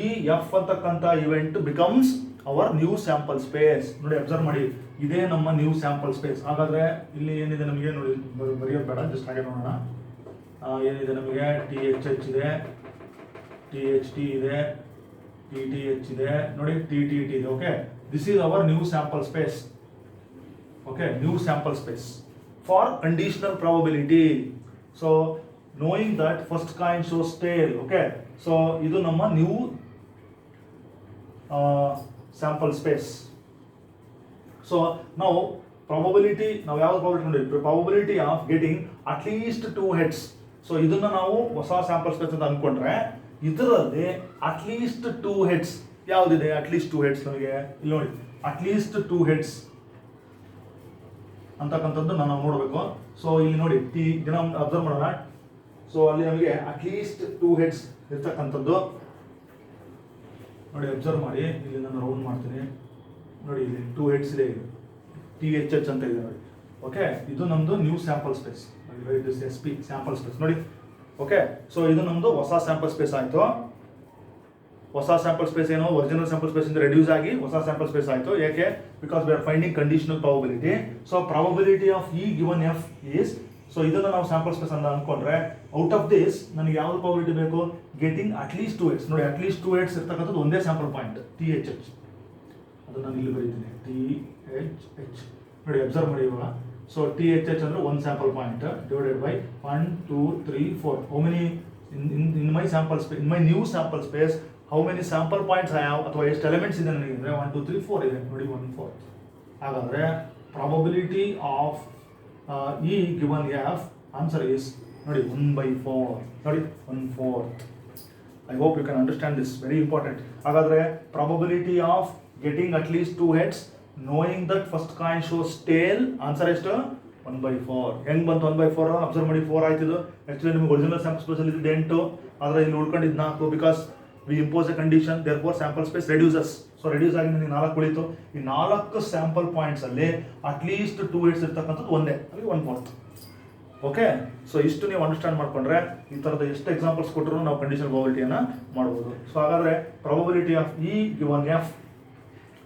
ಈ ಎಫ್ ಅಂತಕ್ಕಂಥ event becomes hour new sample space. ನೋಡಿ ಅಬ್ಸರ್ವ್ ಮಾಡಿ, ಇದೇ ನಮ್ಮ ನ್ಯೂ ಸ್ಯಾಂಪಲ್ ಸ್ಪೇಸ್. ಹಾಗಾದ್ರೆ ಇಲ್ಲಿ ಏನಿದೆ ನಮಗೆ, ನೋಡಿ ಬರೆಯೋದು ಬೇಡ, ಜಸ್ಟ್ ಹಾಗೆ ನೋಡೋಣ. ಏನಿದೆ ನಮಗೆ, ಟಿ ಎಚ್ ಎಚ್ ಇದೆ, ಟಿ ಎಚ್ ಟಿ ಇದೆ, ಟಿ ಟಿ ಎಚ್ ಇದೆ, ನೋಡಿ ಟಿ ಟಿ ಟಿ ಇದೆ. Okay, this is our new sample space. Okay, new sample space for conditional probability. So knowing that first coin shows tail. Okay, so ಇದು ನಮ್ಮ new sample space. So ನಾವು probability, ನಾವು ಯಾವ್ದು probability ನೋಡಿದ್ವಿ, probability of getting at least 2 heads. So ಇದನ್ನ ನಾವು ಹೊಸ sample space ಅಂತ ಅಂದ್ಕೊಂಡ್ರೆ, ಇದರಲ್ಲಿ ಅಟ್ ಲೀಸ್ಟ್ 2 heads ಯಾವುದಿದೆ, ಅಟ್ ಲೀಸ್ಟ್ 2 heads ನಮಗೆ ಇಲ್ಲಿ ನೋಡಿ, ಅಟ್ ಲೀಸ್ಟ್ 2 heads ಅಂತಕ್ಕಂಥದ್ದು ನಾವು ನೋಡಬೇಕು. ಸೊ ಇಲ್ಲಿ ನೋಡಿ, ಟಿ ದಿನ ಅಬ್ಸರ್ವ್ ಮಾಡೋಣ. ಸೊ ಅಲ್ಲಿ ನಮಗೆ ಅಟ್ ಲೀಸ್ಟ್ 2 heads ಇರ್ತಕ್ಕಂಥದ್ದು ನೋಡಿ, ಅಬ್ಸರ್ವ್ ಮಾಡಿ, ಇಲ್ಲಿ ನಾನು ರೌಂಡ್ ಮಾಡ್ತೀನಿ. ನೋಡಿ ಇಲ್ಲಿ 2 heads ಇದೆ, ಇದು ಟಿ ಎಚ್ ಎಚ್ ಅಂತ ಇದೆ ನೋಡಿ. ಓಕೆ, ಇದು ನಮ್ದು new sample space, S P sample space ನೋಡಿ. ಓಕೆ, ಸೊ ಇದು ನಮ್ದು ಹೊಸ ಸ್ಯಾಂಪಲ್ ಸ್ಪೇಸ್ ಆಯಿತು. ಹೊಸ ಸ್ಯಾಂಪಲ್ ಸ್ಪೇಸ್ ಏನು, ಒರಿಜಿನಲ್ ಸ್ಯಾಂಪಲ್ ಸ್ಪೇಸ್ ಇಂದ ರೆಡ್ಯೂಸ್ ಆಗಿ ಹೊಸ ಸ್ಯಾಂಪಲ್ ಸ್ಪೇಸ್ ಆಯಿತು. ಯಾಕೆ, because we are finding conditional probability. So probability of E given F is, so ಇದನ್ನು ನಾವು ಸ್ಯಾಂಪಲ್ ಸ್ಪೇಸ್ ಅಂತ ಅಂದ್ಕೊಂಡ್ರೆ, ಔಟ್ ಆಫ್ ದಿಸ್ ನನಗೆ ಯಾವ್ದು ಪ್ರಾಬಬಿಲಿಟಿ ಬೇಕು, ಗೆಟಿಂಗ್ ಅಟ್ ಲೀಸ್ಟ್ 2 heads. ನೋಡಿ, ಅಟ್ ಲೀಸ್ಟ್ 2 heads ಇರ್ತಕ್ಕಂಥದ್ದು ಒಂದೇ sample point, T H H. ಅದನ್ನು ನಾನು ಇಲ್ಲಿ ಬರೀತೀನಿ, ಟಿ ಎಚ್ ಎಚ್. ನೋಡಿ ಅಬ್ಸರ್ವ್ ಮಾಡಿ ಇವಾಗ. ಸೊ ಟಿ ಎಚ್ ಎಚ್ ಅಂದರೆ ಒಂದು sample point divided by 1 2 3 4. How many in my sample space, in my new sample space how many sample points I have, ಅಥವಾ ಎಷ್ಟು ಎಲಿಮೆಂಟ್ಸ್ ಇದೆ ನನಗೆ ಅಂದರೆ 1 2 3 4 ಇದೆ ನೋಡಿ, 1/4. ಹಾಗಾದರೆ probability of E given F answer is ನೋಡಿ 1/4. ನೋಡಿ 1/4. I hope you can understand this, very important. ಹಾಗಾದರೆ probability of getting at least 2 heads knowing that first coin shows tail, answer ಎಷ್ಟು 1/4. ಹೆಂಗ್ ಬಂತು 1/4? ಅಬ್ಸರ್ವ್ ಮಾಡಿ, 4 ಆಯ್ತಿದ್ದು. ಆಕ್ಚುಲಿ ನಿಮ್ಗೆ ಒರಿಜಿನಲ್ ಸ್ಯಾಂಪಲ್ ಸ್ಪೇಸ್ ಅಲ್ಲಿ ಇದ್ದು 8, ಆದರೆ ಇಲ್ಲಿ ಉಳ್ಕೊಂಡಿದ್ದು 4 because we impose a condition, therefore sample space reduces. So reduce ಆಗಿ ನನಗೆ 4 ಉಳಿತು. ಈ 4 ಸ್ಯಾಂಪಲ್ ಪಾಯಿಂಟ್ಸ್ ಅಲ್ಲಿ ಅಟ್ಲೀಸ್ಟ್ 2 ಹಿಟ್ಸ್ ಇರ್ತಕ್ಕಂಥದ್ದು ಒಂದೇ, ಅಲ್ಲಿ 1/4. ಓಕೆ, ಸೊ ಇಷ್ಟು ನೀವು ಅಂಡರ್ಸ್ಟ್ಯಾಂಡ್ ಮಾಡ್ಕೊಂಡ್ರೆ ಈ ಥರದ ಎಷ್ಟು ಎಕ್ಸಾಂಪಲ್ಸ್ ಕೊಟ್ಟರು ನಾವು ಕಂಡೀಷನಲ್ ಪ್ರಾಬಬಿಲಿಟಿಯನ್ನು ಮಾಡ್ಬೋದು. ಸೊ ಹಾಗಾದರೆ probability of E given F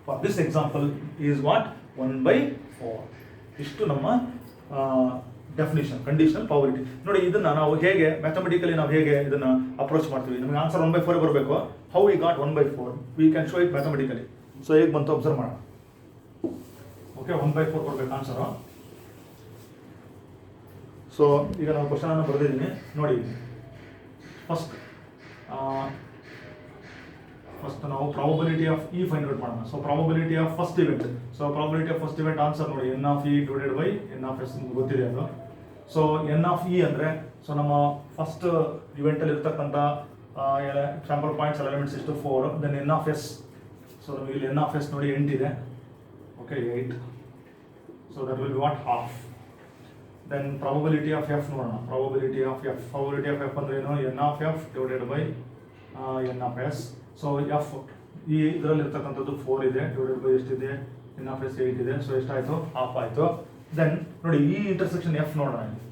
for this example is what 1/4. ಇಷ್ಟು ನಮ್ಮ ಡೆಫಿನಿಷನ್ ಕಂಡೀಷನಲ್ ಪ್ರಾಬಬಿಲಿಟಿ. ನೋಡಿ, ಇದನ್ನು ನಾವು ಹೇಗೆ ಮ್ಯಾಥಮೆಟಿಕಲಿ ನಾವು ಹೇಗೆ ಇದನ್ನು ಅಪ್ರೋಚ್ ಮಾಡ್ತೀವಿ. ನಮಗೆ ಆನ್ಸರ್ 1/4 ಬರಬೇಕು. How we got 1/4 we can show it mathematically. So ಹೇಗೆ ಬಂತು ಅಬ್ಸರ್ವ್ ಮಾಡೋಣ. ಓಕೆ, 1/4 ಬರಬೇಕು ಆನ್ಸರು. ಸೊ ಈಗ ನಾನು ಕ್ವಶನ್ ಅನ್ನು ಬರೆದಿದ್ದೀನಿ ನೋಡಿ. ಫಸ್ಟ್ ನಾವು probability of E find out ಮಾಡೋಣ. So probability of first event. So probability of first event answer ನೋಡಿ, N of E divided by N of S. ನಿಮ್ಗೆ ಗೊತ್ತಿದೆ ಅದು. ಸೊ ಎನ್ ಆಫ್ ಇ ಅಂದರೆ, ಸೊ ನಮ್ಮ ಫಸ್ಟ್ ಇವೆಂಟಲ್ಲಿ ಇರ್ತಕ್ಕಂಥ ಸ್ಯಾಂಪಲ್ ಪಾಯಿಂಟ್ಸ್ ಎಲಿಮೆಂಟ್ಸ್ ಎಷ್ಟು 4. Then N of S. So ನಮಗೆ ಇಲ್ಲಿ ಎನ್ ಆಫ್ ಎಸ್ ನೋಡಿ 8 ಇದೆ. Okay, 8. So that will be what half. Then probability of F ನೋಡೋಣ. ಪ್ರಾಬಬಿಲಿಟಿ ಆಫ್ ಎಫ್ ಅಂದ್ರೆ ಏನು? N of F divided by N of S. So F ಈ ಇದರಲ್ಲಿ ಇರ್ತಕ್ಕಂಥದ್ದು 4 ಇದೆ, ಡಿವೈಡೆಡ್ ಬೈ ಎಷ್ಟಿದೆ? ಎನ್ ಆಫ್ ಎಸ್ 8 ಇದೆ. ಸೊ ಎಷ್ಟಾಯಿತು? ಹಾಫ್ ಆಯಿತು. ದೆನ್ ನೋಡಿ, ಈ ಇಂಟರ್ಸೆಕ್ಷನ್ ಎಫ್ ನೋಡೋಣ ಇಲ್ಲಿ.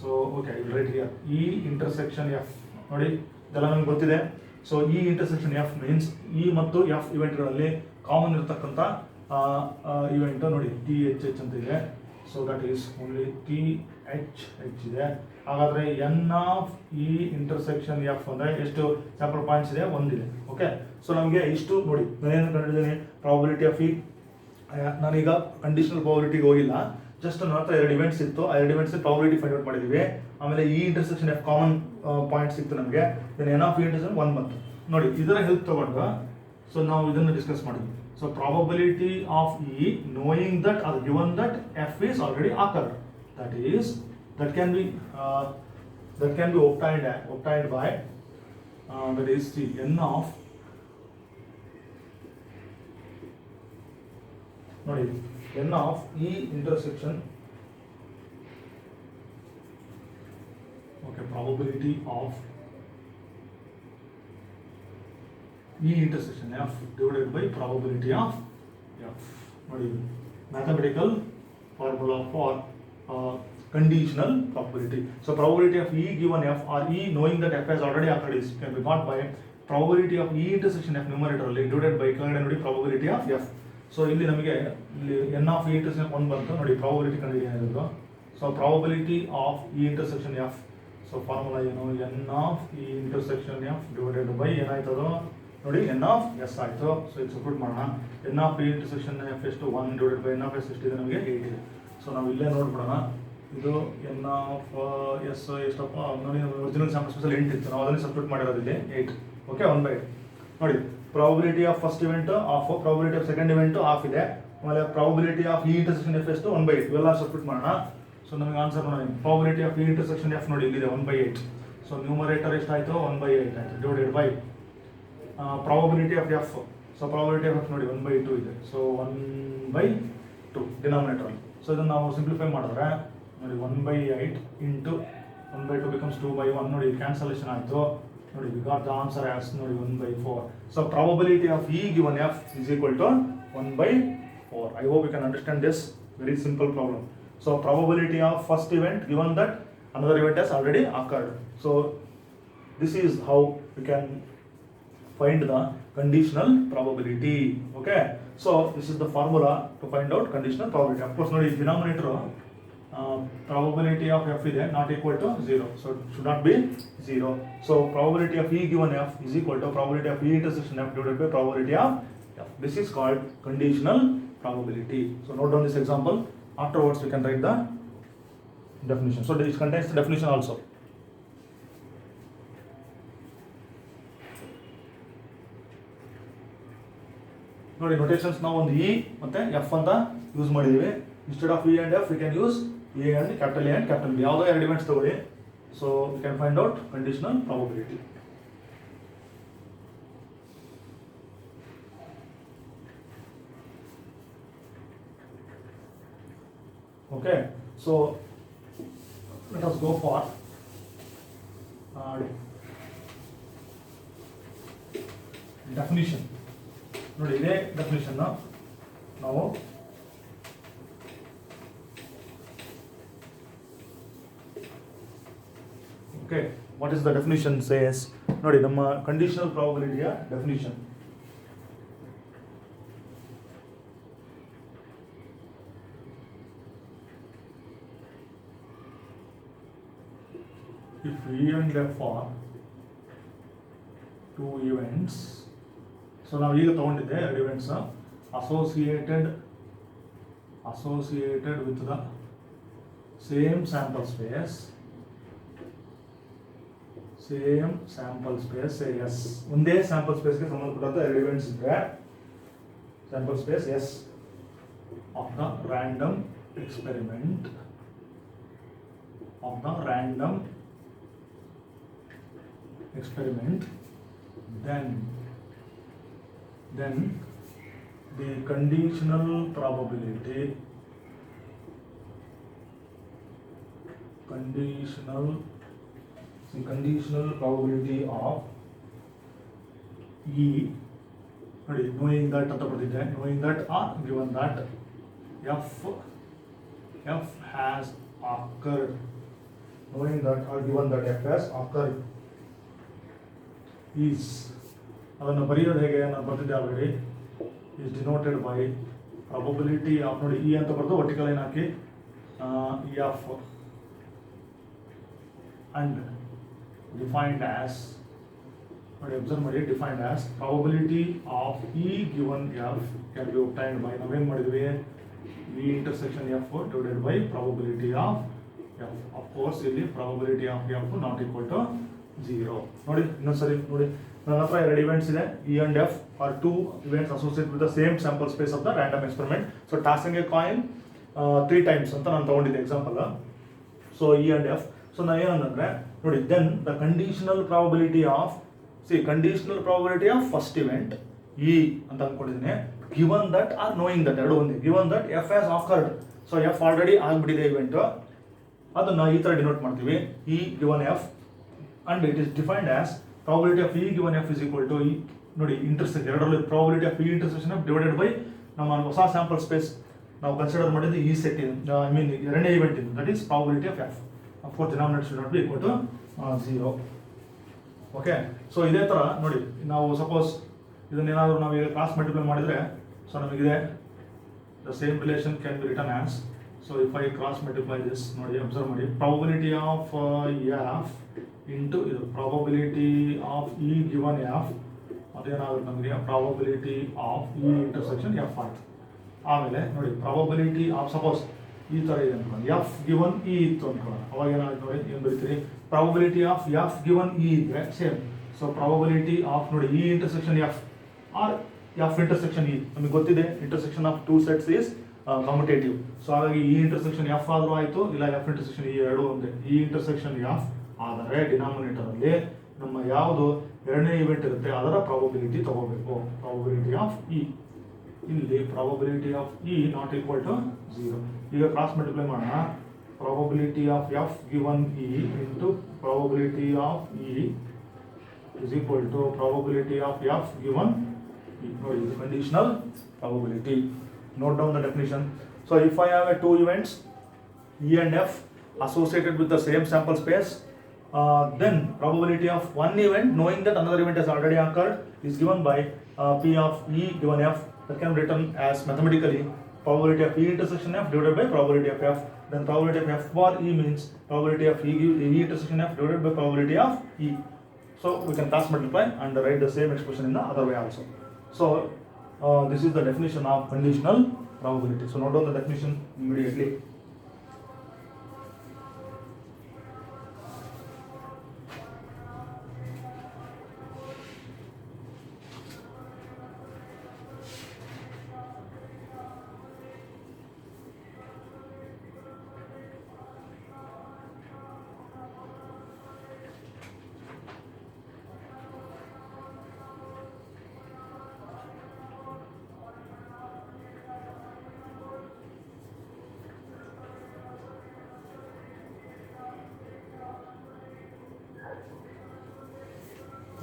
ಸೊ ಓಕೆ, ಇಲ್ಲಿ ರೈಟ್ ಹಿಯರ್ ಈ ಇಂಟರ್ಸೆಕ್ಷನ್ ಎಫ್ ನೋಡಿ, ಇದೆಲ್ಲ ನಮ್ಗೆ ಗೊತ್ತಿದೆ. ಸೊ ಈ ಇಂಟರ್ಸೆಕ್ಷನ್ ಎಫ್ ಮೀನ್ಸ್ ಇ ಮತ್ತು ಎಫ್ ಇವೆಂಟ್ಗಳಲ್ಲಿ ಕಾಮನ್ ಇರ್ತಕ್ಕಂಥ ಇವೆಂಟ್ ನೋಡಿ, ಟಿ ಎಚ್ ಎಚ್ ಅಂತ ಇದೆ. So that is only T H H ಇದೆ. ಹಾಗಾದರೆ N of E intersection F ಅಂದರೆ ಎಷ್ಟು ಸ್ಯಾಂಪಲ್ ಪಾಯಿಂಟ್ಸ್ ಇದೆ? 1 ಇದೆ. ಓಕೆ, ಸೊ ನಮಗೆ ಇಷ್ಟು ನೋಡಿ, ನಾನೇನು ಕಂಡಿದ್ದೀನಿ ಪ್ರಾಬಬಿಲಿಟಿ ಆಫ್ ಇ. ನಾನೀಗ ಕಂಡೀಷನಲ್ ಪ್ರಾಬಬಿಲಿಟಿಗೆ ಹೋಗಿಲ್ಲ, ಜಸ್ಟ್ ನನ್ನ ಹತ್ರ 2 ಇವೆಂಟ್ಸ್ ಇತ್ತು. ಆ 2 ಇವೆಂಟ್ಸ್ ಪ್ರಾಬಬಿಲಿಟಿ ಫೈಂಡ್ ಔಟ್ ಮಾಡಿದ್ದೀವಿ. ಆಮೇಲೆ ಈ ಇಂಟರ್ಸೆಕ್ಷನ್ ಎಫ್ ಕಾಮನ್ ಪಾಯಿಂಟ್ ಸಿಕ್ತು ನಮಗೆ. Then N of E intersection 1 ಬಂತು. ನೋಡಿ, ಇದರ ಹೆಲ್ಪ್ ತಗೊಂಡು ಸೊ ನಾವು ಇದನ್ನು ಡಿಸ್ಕಸ್ ಮಾಡಿದ್ವಿ. So probability of E knowing that or given that F is already occurred, that can be obtained by that is the n of ನೋಡಿ n of E intersection. Okay, probability of E intersection F divided by probability of F. ನೋಡಿ, mathematical formula for conditional probability. So probability of E given F or E knowing that F has already occurred is can be got by probability of E intersection F numerator divided by ನೋಡಿ probability of F. So ಇಲ್ಲಿ ನಮಗೆ ಇಲ್ಲಿ n of E intersection 1 ಬಂತು. ನೋಡಿ probability ಕಂಡುಹಿಡಿಯೋದು. So probability of E intersection F. So formula ಏನು? n of E intersection F divided by ಏನಾಯ್ತದು ನೋಡಿ N of S ಆಯಿತು. ಸೊ ಇದು ಸಬ್ಸ್ಟಿಟ್ಯೂಟ್ ಮಾಡೋಣ. N of E intersection F ಎಷ್ಟು? 1 divided by N of S ಎಷ್ಟಿದೆ? ನಮಗೆ 8 ಇದೆ. ಸೊ ನಾವು ಇಲ್ಲೇ ನೋಡ್ಬಿಡೋಣ. ಇದು ಎನ್ ಆಫ್ ಎಸ್ ಎಷ್ಟಪ್ಪ ನೋಡಿ, ಒರಿಜಿನಲ್ ಸ್ಯಾಂಪಲ್ ಸ್ಪೇಸಲ್ಲಿ 8 ಇತ್ತು, ನಾವು ಅದನ್ನೇ ಸಬ್ಸ್ಟಿಟ್ಯೂಟ್ ಮಾಡಿರೋದು ಇಲ್ಲಿ 8. ಓಕೆ, 1/8. ನೋಡಿ, probability of first event of, probability of second event of ಇದೆ. ಆಮೇಲೆ probability of E intersection F ಎಷ್ಟು? 1/8. ಇವೆಲ್ಲ ಸಬ್ಸ್ಟಿಟ್ಯೂಟ್ ಮಾಡೋಣ. ಸೊ ನಮಗೆ ಆನ್ಸರ್ ನೋಡಿ, probability of E intersection F ನೋಡಿ ಇಲ್ಲಿದೆ 1/8. ಸೊ ನ್ಯೂಮರೇಟರ್ ಎಷ್ಟಾಯಿತು? 1/8 ಆಯಿತು divided by probability of F. So probability of F ನೋಡಿ 1/2 ಇದೆ. So 1/2 denominator. ಸೊ ಇದನ್ನು ನಾವು ಸಿಂಪ್ಲಿಫೈ ಮಾಡಿದ್ರೆ ನೋಡಿ 1/8 ಇಂಟು 1/2 becomes 2/1. ನೋಡಿ ಕ್ಯಾನ್ಸಲೇಷನ್ ಆಯಿತು. ನೋಡಿ we got the answer as ನೋಡಿ 1/4. So probability of E given F is equal to 1/4. I hope you can understand this very simple problem. So probability of first event given that another event has already occurred. So this is how we can find the conditional probability. Okay, so this is the formula to find out conditional probability. Of course, ನೋಡಿ denominator probability of F is not equal to 0, so it should not be 0. So probability of E given F is equal to probability of E intersection F divided by probability of F. This is called conditional probability. So note down this example. Afterwards we can write the definition. So this contains the definition also. ನೋಡಿ notations ನಾವು ಒಂದು E ಮತ್ತೆ F ಅಂತ use ಮಾಡಿದ್ದೀವಿ. Instead of E and F we can use A and capital A and capital B. ಯಾವುದೋ 2 events ತಗೊಳ್ಳಿ. So we can find out conditional probability. Okay, so let us go for definition. ನೋಡಿ ಇದೇ definition ನಾವು okay, what is the definition says ನೋಡಿ ನಮ್ಮ conditional probability definition. If E and F are two events, so ನಾವು ಈಗ ತಗೊಂಡಿದ್ದೆ ಎರಡು events associated with the same sample space, say S. ಒಂದೇ sample space ಗೆ ಸಂಬಂಧಪಟ್ಟಂತ ಎರಡು events ಇದ್ರೆ sample space S of the random experiment then the conditional probability of E, knowing that ಅಂತ ಬರೆದಿದ್ದೆ, knowing that or given that F has occurred, knowing that or given that F has occurred is, ಅದನ್ನು ಬರೆಯೋದು ಹೇಗೆ ನಾನು ಬರ್ತಿದ್ದೆ already, is denoted by probability of, ನೋಡಿ E ಅಂತ ಬರೆದು vertical line hockey F and defined as, ನೋಡಿ observe ಮಾಡಿ, defined as probability of E given F can be obtained by, ನಾವೇನು ಮಾಡಿದ್ವಿ, E intersection F divided by probability of F. Of course ಇಲ್ಲಿ probability of F not equal to 0. ನೋಡಿ ಇನ್ನೊಂದ್ಸರಿ ನೋಡಿ, ನನ್ನ ಹತ್ರ ಎರಡು events ಇದೆ, E and F are two events associated with the same sample space of the random experiment. So tossing a coin 3 times ಅಂತ ನಾನು ತಗೊಂಡಿದ್ದೆ example. So E and F, so ನಾನು ಏನಂದ್ರೆ ನೋಡಿ, then the conditional probability of first event E ಅಂತ ಅನ್ಕೊಂಡಿದ್ದೀನಿ, given that or knowing that, ಎರಡು ಒಂದೇ, given that F has occurred, so F already ಆಗ್ಬಿಟ್ಟಿದೆ ಇವೆಂಟ್, ಅದನ್ನ ಈ ತರ ಡಿನೋಟ್ ಮಾಡ್ತೀವಿ, E given F, and it is defined as probability of E given F is equal to E, ನೋಡಿ intersection ಎರಡರಲ್ಲಿ probability of E intersection F divided by ನಮ್ಮ ಹೊಸ sample space ನಾವು ಕನ್ಸಿಡರ್ ಮಾಡಿದ್ದು ಈ ಸೆಟ್ ಇದೆ, ಐ ಮೀನ್ ಎರಡನೇ event ಇದೆ, that is probability of F. Of course denominator should not be equal to 0. Okay, so ಇದೇ ತರ ನೋಡಿ, ನಾವು ಸಪೋಸ್ ಇದನ್ನೇನಾದರೂ ನಾವು ಈಗ ಕ್ರಾಸ್ ಮಲ್ಟಿಪ್ಲೈ ಮಾಡಿದ್ರೆ, ಸೊ ನಮಗಿದೆ the same relation can be written as, so if I cross multiply this, ನೋಡಿ observe ಮಾಡಿ, probability of F into ಇದು probability of E given F, ಅದೇನಾಗುತ್ತೆ ನಮಗೆ probability of E intersection F ಆಯ್ತು. ಆಮೇಲೆ ನೋಡಿ probability of, ಸಪೋಸ್ ಈ ಥರ ಇದೆ ಅನ್ಕೊಳ್ಳಿ, F given E ಇತ್ತು ಅನ್ಕೊಳ್ಳೋಣ, ಅವಾಗ ಏನಾಗುತ್ತೆ ನೋಡಿ, ಏನು ಬರೀತೀರಿ, probability of F given E ಇದ್ರೆ ಸೇಮ್, ಸೊ probability of ನೋಡಿ E intersection F or F intersection E, ನಮಗೆ ಗೊತ್ತಿದೆ intersection of two sets is commutative, so ಹಾಗಾಗಿ E intersection F ಆದರೂ ಆಯಿತು, ಇಲ್ಲ F intersection E ಎರಡೂ ಒಂದೇ. E intersection F ಆದರೆ ಡಿನಾಮಿನೇಟರ್ ಅಲ್ಲಿ ನಮ್ಮ ಯಾವುದು ಎರಡನೇ ಇವೆಂಟ್ ಇರುತ್ತೆ ಅದರ ಪ್ರಾಬಬಿಲಿಟಿ ತಗೋಬೇಕು, ಪ್ರಾಬಬಿಲಿಟಿ ಆಫ್ E. ಇಲ್ಲಿ probability of E not equal to 0. ಈಗ ಕ್ರಾಸ್ ಮಲ್ಟಿಪ್ಲೈ ಮಾಡೋಣ, probability of F given E into probability of E is equal to probability of F given E. ನೋಡಿ ಇದು conditional probability. Note down the definition. So if I have two events E and F associated with the same sample space, then probability of one event knowing that another event has already occurred is given by P of E given F, that can be written as mathematically probability of E intersection F divided by probability of F. Then probability of F bar E means probability of E intersection F divided by probability of E. So we can cross multiply and write the same expression in the other way also. So this is the definition of conditional probability. So note down the definition immediately.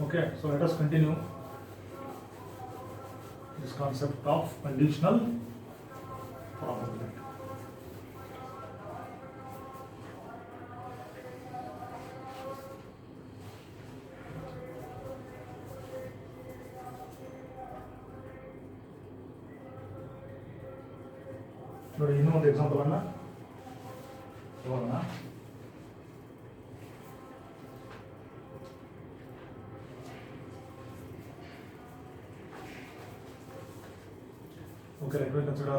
Okay, so let us continue this concept of conditional probability. ನೋಡಿ ಇನ್ನೂ ಒಂದು example ಅನ್ನ ತಗೊಳ್ಳೋಣ. Okay, let me consider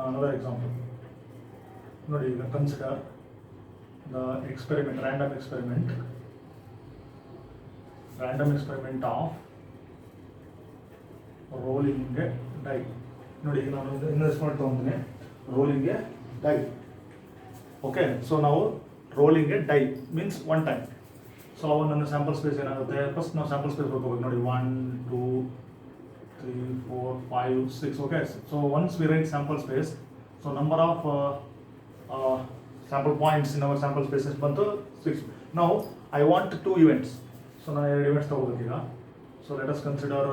another example. ನೋಡಿ ಈಗ consider the experiment, random experiment of rolling a die. ನೋಡಿ ಈಗ ನಾನು ಇನ್ವೆಸ್ಟ್ ಮಾಡಿ ತಗೊಂತೀನಿ rolling a die. Okay, so now rolling a die means one time. So ನನ್ನ sample space ಏನಾಗುತ್ತೆ, first ನಾವು sample space ಬರ್ಕೋಬೇಕು ನೋಡಿ 1 2 3 4 5 6. Okay, so once we write sample space, so number of sample points in our sample space is ಬಂತು 6. Now I want 2 events, so ನಾನು 2 events ತಗೋಬೇಕು ಈಗ. So let us consider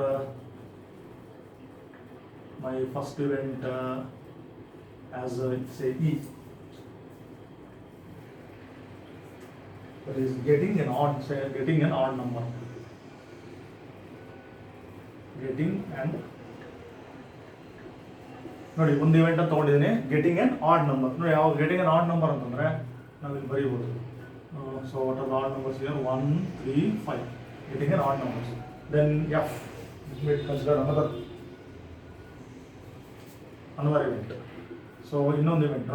my first event as say E, that is getting an odd number, ನೋಡಿ ಒಂದು event ಅಂತ ತಗೊಂಡಿದ್ದೀನಿ getting an odd number. ನೋಡಿ ಯಾವ ಗೆಟಿಂಗ್ ಎನ್ ಆಡ್ ನಂಬರ್ ಅಂತಂದ್ರೆ ನಾವಿಲ್ಲಿ ಬರೀಬಹುದು. So what are odd numbers here 1 3 5 getting an odd numbers. Then F let consider another event. So ಇನ್ನೊಂದು event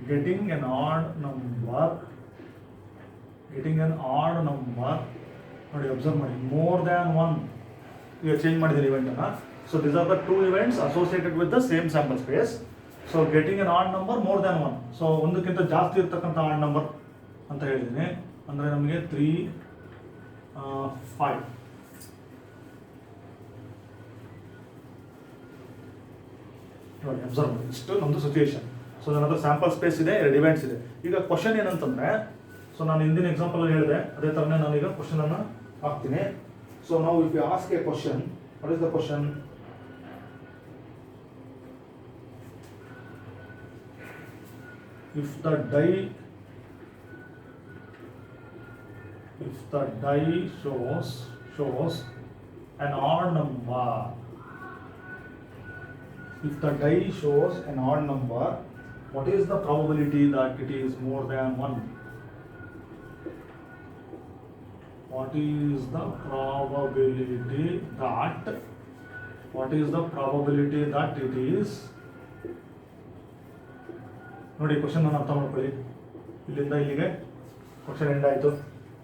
getting an odd number. ನೋಡಿ observe ಮಾಡಿ, more than 1 ಈಗ change ಮಾಡಿದ್ದೀನಿ ಇವೆಂಟನ್ನು. So these are the 2 events associated with the same sample space. So getting an odd number more than 1, so ಒಂದಕ್ಕಿಂತ ಜಾಸ್ತಿ ಇರ್ತಕ್ಕಂಥ add number ಅಂತ ಹೇಳಿದ್ದೀನಿ. ಅಂದರೆ ನಮಗೆ 3 5. ನೋಡಿ ಅಬ್ಸರ್ವ್ ಮಾಡಿ, ಇಷ್ಟು ನಮ್ಮದು ಸಿಚುಯೇಷನ್. ಸೊ ನನ್ನ ಹತ್ರ ಸ್ಯಾಂಪಲ್ ಸ್ಪೇಸ್ ಇದೆ, 2 events ಇದೆ. ಈಗ ಕ್ವಶನ್ ಏನಂತಂದರೆ, ಸೊ ನಾನು ಹಿಂದಿನ ಎಕ್ಸಾಂಪಲ್ ಹೇಳಿದೆ ಅದೇ ಥರನೇ ನಾನೀಗ ಕ್ವಶನ್ ಅನ್ನು ಹಾಕ್ತೀನಿ. ಸೊ ನಾವು if you ask a question, what is the question? If the die shows an odd number, what is the probability that it is more than 1? What is the probability that it is? ನೋಡಿ question ನಾನು ಅರ್ಥ ಮಾಡ್ಕೊಳ್ಳಿ. ಇಲ್ಲಿಂದ ಇಲ್ಲಿಗೆ question end ಆಯಿತು.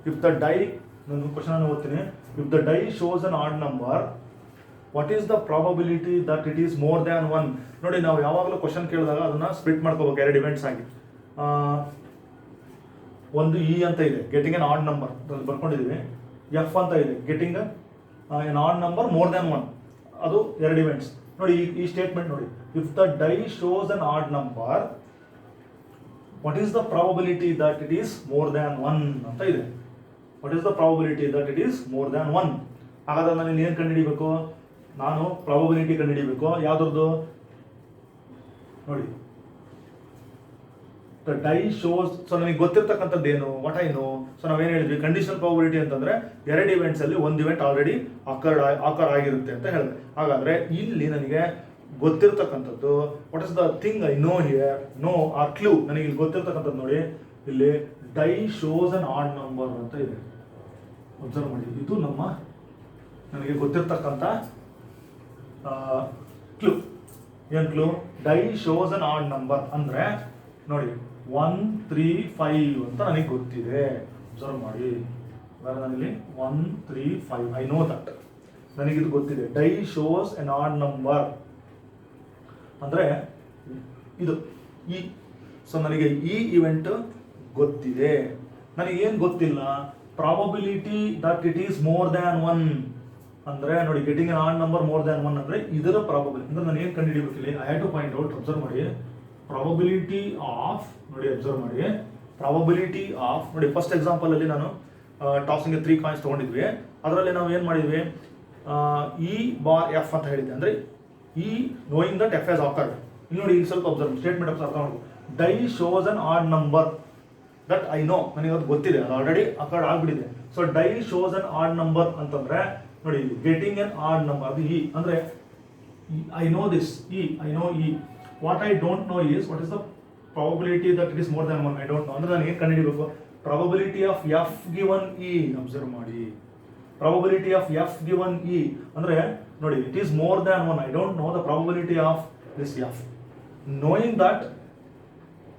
If the die, ನಾನು question ಅನ್ನು ಓದ್ತೀನಿ. If the die shows an odd number, what is the probability that it is more than 1? ನೋಡಿ ನಾವು ಯಾವಾಗಲೂ ಕ್ವಶನ್ ಕೇಳಿದಾಗ ಅದನ್ನು ಸ್ಪ್ಲಿಟ್ ಮಾಡ್ಕೋಬೇಕು 2 events ಆಗಿ. ಒಂದು ಇ ಅಂತ ಇದೆ, ಗೆಟಿಂಗ್ ಎನ್ ಆಡ್ ನಂಬರ್ ಬರ್ಕೊಂಡಿದ್ದೀವಿ. ಎಫ್ ಅಂತ ಇದೆ, getting an odd number more than 1, ಅದು 2 events. ನೋಡಿ ಈ ಸ್ಟೇಟ್ಮೆಂಟ್ ನೋಡಿ, if the die shows an odd number, what is the probability that it is more than 1 ಅಂತ ಇದೆ. What is the probability that it is more than 1? ಹಾಗಾದ್ರೆ ನಾನು ಏನು ಕಂಡುಹಿಡಿಬೇಕು? ನಾನು ಪ್ರಾಬಬಿಲಿಟಿ ಕಂಡುಹಿಡಿಬೇಕು. ಯಾವುದ್ರದ್ದು? ನೋಡಿ ದ ಡೈ ಶೋಸ್. ಸೊ ನನಗೆ ಗೊತ್ತಿರ್ತಕ್ಕಂಥದ್ದು ಏನು? What I know. ಸೊ ನಾವೇನು ಹೇಳಿದ್ವಿ, ಕಂಡೀಷನಲ್ ಪ್ರಾಬಬಿಲಿಟಿ ಅಂತಂದರೆ 2 events ಅಲ್ಲಿ 1 event ಆಲ್ರೆಡಿ ಆಕರ್ ಆಗಿರುತ್ತೆ ಅಂತ ಹೇಳಿದೆ. ಹಾಗಾದರೆ ಇಲ್ಲಿ ನನಗೆ ಗೊತ್ತಿರ್ತಕ್ಕಂಥದ್ದು, what is the thing I know here? No or clue. ನನಗೆ ಇಲ್ಲಿ ಗೊತ್ತಿರ್ತಕ್ಕಂಥದ್ದು ನೋಡಿ, ಇಲ್ಲಿ die shows an odd number ಅಂತ ಇದೆ. ಅಬ್ಸರ್ವ್ ಮಾಡಿ, ಇದು ನನಗೆ ಗೊತ್ತಿರ್ತಕ್ಕಂಥ ಕ್ಲೂ. ಏನು clue? Die shows an odd number ಅಂದರೆ ನೋಡಿ 1 3 5 ಅಂತ ನನಗೆ ಗೊತ್ತಿದೆ. ಅಬ್ಸರ್ವ್ ಮಾಡಿ, ನಾನಿಲ್ಲಿ 1 3 5 ಐ ನೋ ದಟ್, ನನಗಿದು ಗೊತ್ತಿದೆ. Die shows an odd number ಅಂದರೆ ಇದು ಈ. ಸೊ ನನಗೆ ಈ ಇವೆಂಟ್ ಗೊತ್ತಿದೆ. ನನಗೇನು ಗೊತ್ತಿಲ್ಲ? Probability that it is more than 1 ಅಂದರೆ ನೋಡಿ, getting an odd number more than 1 ಅಂದರೆ ಇದರ ಪ್ರಾಬಬಿಲಿಟಿ. ಅಂದರೆ ನಾನು ಏನು ಕಂಡುಹಿಡಿಬೇಕು ಇಲ್ಲಿ? I have to find out. Observe ಮಾಡಿ, ಪ್ರಾಬಬಿಲಿಟಿ ಆಫ್, ನೋಡಿ ಅಬ್ಸರ್ವ್ ಮಾಡಿ, ಪ್ರಾಬಬಿಲಿಟಿ ಆಫ್. ನೋಡಿ ಫಸ್ಟ್ ಎಕ್ಸಾಂಪಲ್ ಅಲ್ಲಿ ನಾನು ಟಾಸಿಂಗ್ಗೆ 3 ಕಾಯಿನ್ಸ್ ತೊಗೊಂಡಿದ್ವಿ. ಅದರಲ್ಲಿ ನಾವು ಏನು ಮಾಡಿದ್ವಿ, ಇ ಬಾರ್ ಎಫ್ ಅಂತ ಹೇಳಿದ್ದೆ. ಅಂದರೆ ಈ knowing that F has occurred. ಇಲ್ಲಿ ನೋಡಿ, ಇಲ್ಲಿ ಸ್ವಲ್ಪ ಅಬ್ಸರ್ವ್ ಸ್ಟೇಟ್ಮೆಂಟ್ ಅರ್ಥ ಮಾಡ್ಬೋದು. Die shows an odd number that I know, ನನಗೆ ಅದು ಗೊತ್ತಿದೆ, ಅದು ಆಲ್ರೆಡಿ ಅಕರ್ಡ್ ಆಗಿಬಿಟ್ಟಿದೆ. So die shows an odd number ಅಂತಂದ್ರೆ ನೋಡಿ, ಗೆಟಿಂಗ್ ಅನ್ ಆಡ್ ನಂಬರ್ ಅದು ಇ. ಅಂದರೆ I know this E, I know E. What I don't know is what is the probability that it is more than 1. I don't know ಅಂದ್ರೆ ನಾನು ಏನು ಕಂಡುಹಿಡಬೇಕು, probability of F given E. Observe ಮಾಡಿ, probability of F given E ಅಂದ್ರೆ ನೋಡಿ, it is more than 1. I don't know the probability of this F. Knowing that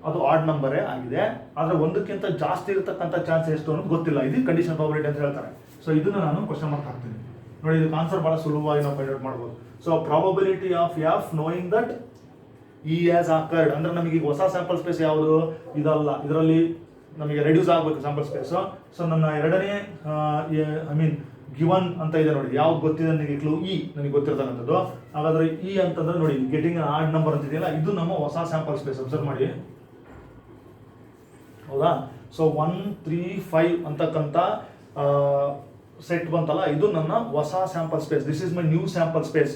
ಅದು odd ನಂಬರೇ ಆಗಿದೆ, ಆದರೆ ಒಂದಕ್ಕಿಂತ ಜಾಸ್ತಿ ಇರತಕ್ಕಂಥ ಚಾನ್ಸ್ ಎಷ್ಟು ಅನ್ನೋದು ಗೊತ್ತಿಲ್ಲ. ಇದು ಕಂಡೀಷನ್ ಪ್ರಾಬಬಿಲಿಟಿ ಅಂತ ಹೇಳ್ತಾರೆ. ಸೊ ಇದನ್ನ ನಾನು ಕ್ವಶನ್ ಮಾರ್ಕ್ ಹಾಕ್ತೀನಿ. ನೋಡಿ, ಇದಕ್ಕೆ ಆನ್ಸರ್ ಬಹಳ ಸುಲಭವಾಗಿ ನಾವು ಫೈಂಡ್ ಔಟ್ ಮಾಡ್ಬೋದು. So probability of F knowing that E has occurred ಅಂದ್ರೆ ನಮಗೆ ಈಗ ಹೊಸ ಸ್ಯಾಂಪಲ್ ಸ್ಪೇಸ್ ಯಾವುದು ಇದಲ್ಲ, ಇದರಲ್ಲಿ ನಮಗೆ ರೆಡ್ಯೂಸ್ ಆಗಬೇಕು ಸ್ಯಾಂಪಲ್ ಸ್ಪೇಸ್. ಸೊ ನನ್ನ ಎರಡನೇ ಐ ಮೀನ್ ಗಿವನ್ ಅಂತ ಇದೆ ನೋಡಿ, ಯಾವ್ದು ಗೊತ್ತಿದೆ ನನಗೆ ಕ್ಲೂ ಇ, ನನಗೆ ಗೊತ್ತಿರ್ತಕ್ಕಂಥದ್ದು. ಹಾಗಾದ್ರೆ ಇ ಅಂತಂದ್ರೆ ನೋಡಿ, ಗೆಟಿಂಗ್ ಆಡ್ ನಂಬರ್ ಅಂತ ಇದೆಯಲ್ಲ, ಇದು ನಮ್ಮ ಹೊಸ ಸ್ಯಾಂಪಲ್ ಸ್ಪೇಸ್. ಅಬ್ಸರ್ವ್ ಮಾಡಿ, ಹೌದಾ? ಸೊ 1 3 5 ಅಂತಕ್ಕಂಥ ಸೆಟ್ ಬಂತಲ್ಲ, ಇದು ನನ್ನ ಹೊಸ sample space. This is my new sample space.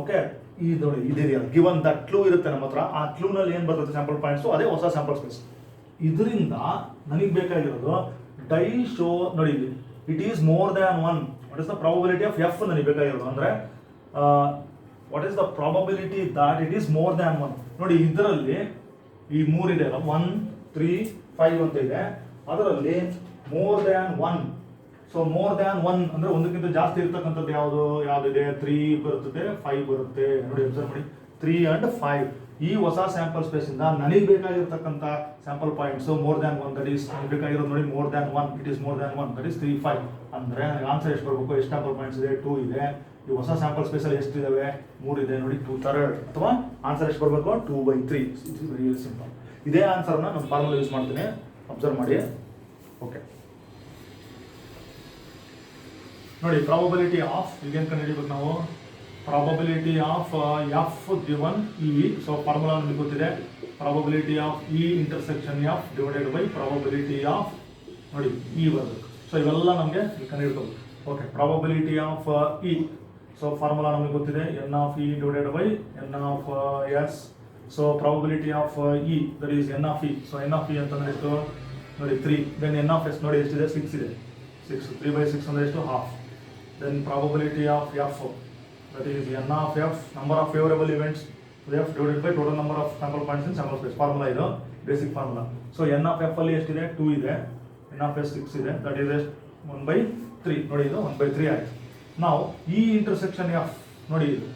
Okay, ಇದು ನೋಡಿ, ಇದೆಯಲ್ಲ ಗಿವನ್ ದಟ್ ಕ್ಲೂ ಇರುತ್ತೆ ನಮ್ಮ ಹತ್ರ. ಆ ಕ್ಲೂನಲ್ಲಿ ಏನು ಬರ್ತದೆ ಸ್ಯಾಂಪಲ್ ಪಾಯಿಂಟ್ಸು, ಅದೇ ಹೊಸ ಸ್ಯಾಂಪಲ್ ಸ್ಪೇಸ್. ಇದರಿಂದ ನನಗೆ ಬೇಕಾಗಿರೋದು ಡೈ ಶೋ ನೋಡಿ, it is more than 1. What is the probability of F ನನಗೆ ಬೇಕಾಗಿರೋದು. ಅಂದರೆ what is the probability that it is more than 1. ನೋಡಿ, ಇದರಲ್ಲಿ ಈ 3 ಇದೆ ಅಲ್ಲ, 1 3 5 ಅಂತ ಇದೆ, ಅದರಲ್ಲಿ more than 1. So more than 1 ಅಂದ್ರೆ ಒಂದಕ್ಕಿಂತ ಜಾಸ್ತಿ ಇರ್ತಕ್ಕಂಥದ್ದು ಯಾವುದಿದೆ, 3 ಬರುತ್ತದೆ, 5 ಬರುತ್ತೆ. ನೋಡಿ, ಅಬ್ಸರ್ವ್ ಮಾಡಿ, 3 and 5. ಈ ಹೊಸ ಸ್ಯಾಂಪಲ್ ಸ್ಪೇಸ್ ಇಂದ ನನಗೆ ಬೇಕಾಗಿರ್ತಕ್ಕಂಥ sample points more than 1. That is ನನಗೆ ಬೇಕಾಗಿರೋದು ನೋಡಿ, more than 1. It is more than 1, that is 3 5. ಅಂದ್ರೆ ನನಗೆ ಆನ್ಸರ್ ಎಷ್ಟು ಬರಬೇಕು, ಎಷ್ಟು ಸ್ಯಾಂಪಲ್ ಪಾಯಿಂಟ್ಸ್ ಇದೆ, 2 ಇದೆ. ಈ ಹೊಸ ಸ್ಯಾಂಪಲ್ ಸ್ಪೇಸ್ ಅಲ್ಲಿ ಎಷ್ಟು ಇದಾವೆ, 3 ಇದೆ ನೋಡಿ, 2/3. ಅಥವಾ ಆನ್ಸರ್ ಎಷ್ಟು ಬರಬೇಕು, 2/3. It is very simple. ಇದೇ ಆನ್ಸರ್ನ ನಾನು ಫಾರ್ಮುಲಾ ಯೂಸ್ ಮಾಡ್ತೀನಿ. ಅಬ್ಸರ್ವ್ ಮಾಡಿ. ಓಕೆ, ನೋಡಿ, ಪ್ರಾಬಬಿಲಿಟಿ ಆಫ್ ಈಗೇನು ಕಂಡುಹಿಡಿಬೇಕು ನಾವು, probability of F given E. So formula ನಮಗೆ ಗೊತ್ತಿದೆ, probability of E intersection F divided by probability of ನೋಡಿ ಇ ಬರಬೇಕು. ಸೊ ಇವೆಲ್ಲ ನಮಗೆ ಕಂಡುಹಿಡ್ಕೋಬೇಕು. Okay, probability of E. So formula ನಮಗೆ ಗೊತ್ತಿದೆ, N of E divided by N of S. So probability of E that is N of E. So N of E ಅಂತಂದ್ರೆ ಎಷ್ಟು ನೋಡಿ, 3. ದೆನ್ ಎನ್ ಆಫ್ ಎಸ್ ನೋಡಿ ಎಷ್ಟಿದೆ, 6 ಇದೆ. 6 3/6 ಅಂದ್ರೆ ಎಷ್ಟು, half. Then probability of f, that is n of f, number of favorable events f divided by total number of sample points in sample space. Formula ಇದು basic formula. So n of f ಅಲ್ಲಿ ಎಷ್ಟಿದೆ, 2 ಇದೆ. n of s 6 ಇದೆ. That is 1/3. ನೋಡಿ, ಇದು 1/3 ಆಯ್ತು. ನಾವು ಈ ಇಂಟರ್ಸೆಕ್ಷನ್ f ನೋಡಿ, ಇದು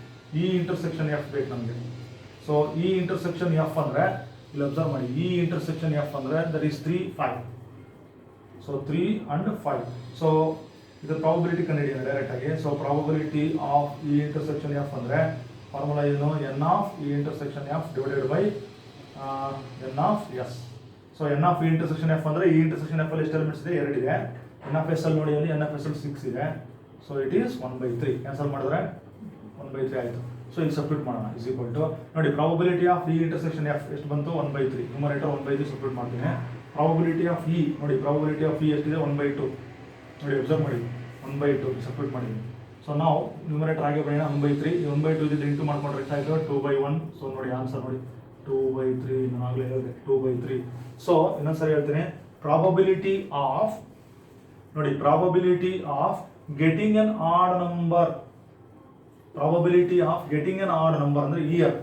ಈ ಇಂಟರ್ಸೆಕ್ಷನ್ f ಬೇಕು ನಮಗೆ. ಸೊ ಈ ಇಂಟರ್ಸೆಕ್ಷನ್ f ಅಂದ್ರೆ ಇಲ್ಲಿ ಅಬ್ಸರ್ವ್ ಮಾಡಿ, ಈ ಇಂಟರ್ಸೆಕ್ಷನ್ f ಅಂದ್ರೆ that is 3 5. So 3 and 5. So ಇದು ಪ್ರಾಬಬಿಲಿಟಿ ಕಂಡುಹಿಡಿಯೋಣ ಡೈರೆಕ್ಟ್ ಆಗಿ. So probability of E intersection F ಅಂದರೆ ಫಾರ್ಮುಲಾ ಏನು, N of E intersection F divided by N of S. So N of E intersection F ಅಂದರೆ ಈ intersection F ಅಲ್ಲಿ ಎಷ್ಟು elements ಇದೆ, 2 ಇದೆ. ಎನ್ ಆಫ್ ಎಸ್ ಅಲ್ಲಿ ನೋಡಿ, ಅಲ್ಲಿ ಎನ್ ಆಫ್ ಎಸ್ ಅಲ್ಲಿ 6 ಇದೆ. So it is 1/3. ಕ್ಯಾನ್ಸಲ್ ಮಾಡಿದ್ರೆ 1/3 ಆಯಿತು. ಸೊ ಈಗ ಸಬ್ಸ್ಟಿಟ್ಯೂಟ್ ಮಾಡೋಣ. ಇಸ್ ಈಕ್ವಲ್ ಟು ನೋಡಿ, probability of E intersection F ಎಷ್ಟು ಬಂತು, 1/3. ನ್ಯೂಮರೇಟರ್ 1/3 ಸಬ್ಸ್ಟಿಟ್ಯೂಟ್ ಮಾಡ್ತೀನಿ. ಪ್ರಾಬಬಿಲಿಟಿ ಆಫ್ ಇ ನೋಡಿ, ಪ್ರಾಬಬಿಲಿಟಿ ಆಫ್ ಇ ಎಷ್ಟಿದೆ, 1/2. ನೋಡಿ, ಅಬ್ಸರ್ವ್ ಮಾಡಿ, 1/2 ಸಪ್ರೇಟ್ ಮಾಡಿದ್ವಿ. ಸೊ ನಾವು ನ್ಯೂಮರೇಟರ್ ಆಗಿ ಬರೋಣ 1/3. 1/2 ಇದ್ರೆ ಇಂಟು ಮಾಡ್ಕೊಂಡ್ರೆ ಎಷ್ಟಾಯಿತು, 2/1. ಸೊ ನೋಡಿ ಆನ್ಸರ್ ನೋಡಿ, 2/3. ನಾನು ಆಗಲೇ ಹೇಳಿದೆ 2/3. ಸೊ ಇನ್ನೊಂದ್ಸರಿ ಹೇಳ್ತೀನಿ, ಪ್ರಾಬಬಿಲಿಟಿ ಆಫ್ ನೋಡಿ, probability of getting an odd number, probability of getting an odd number ಅಂದರೆ here,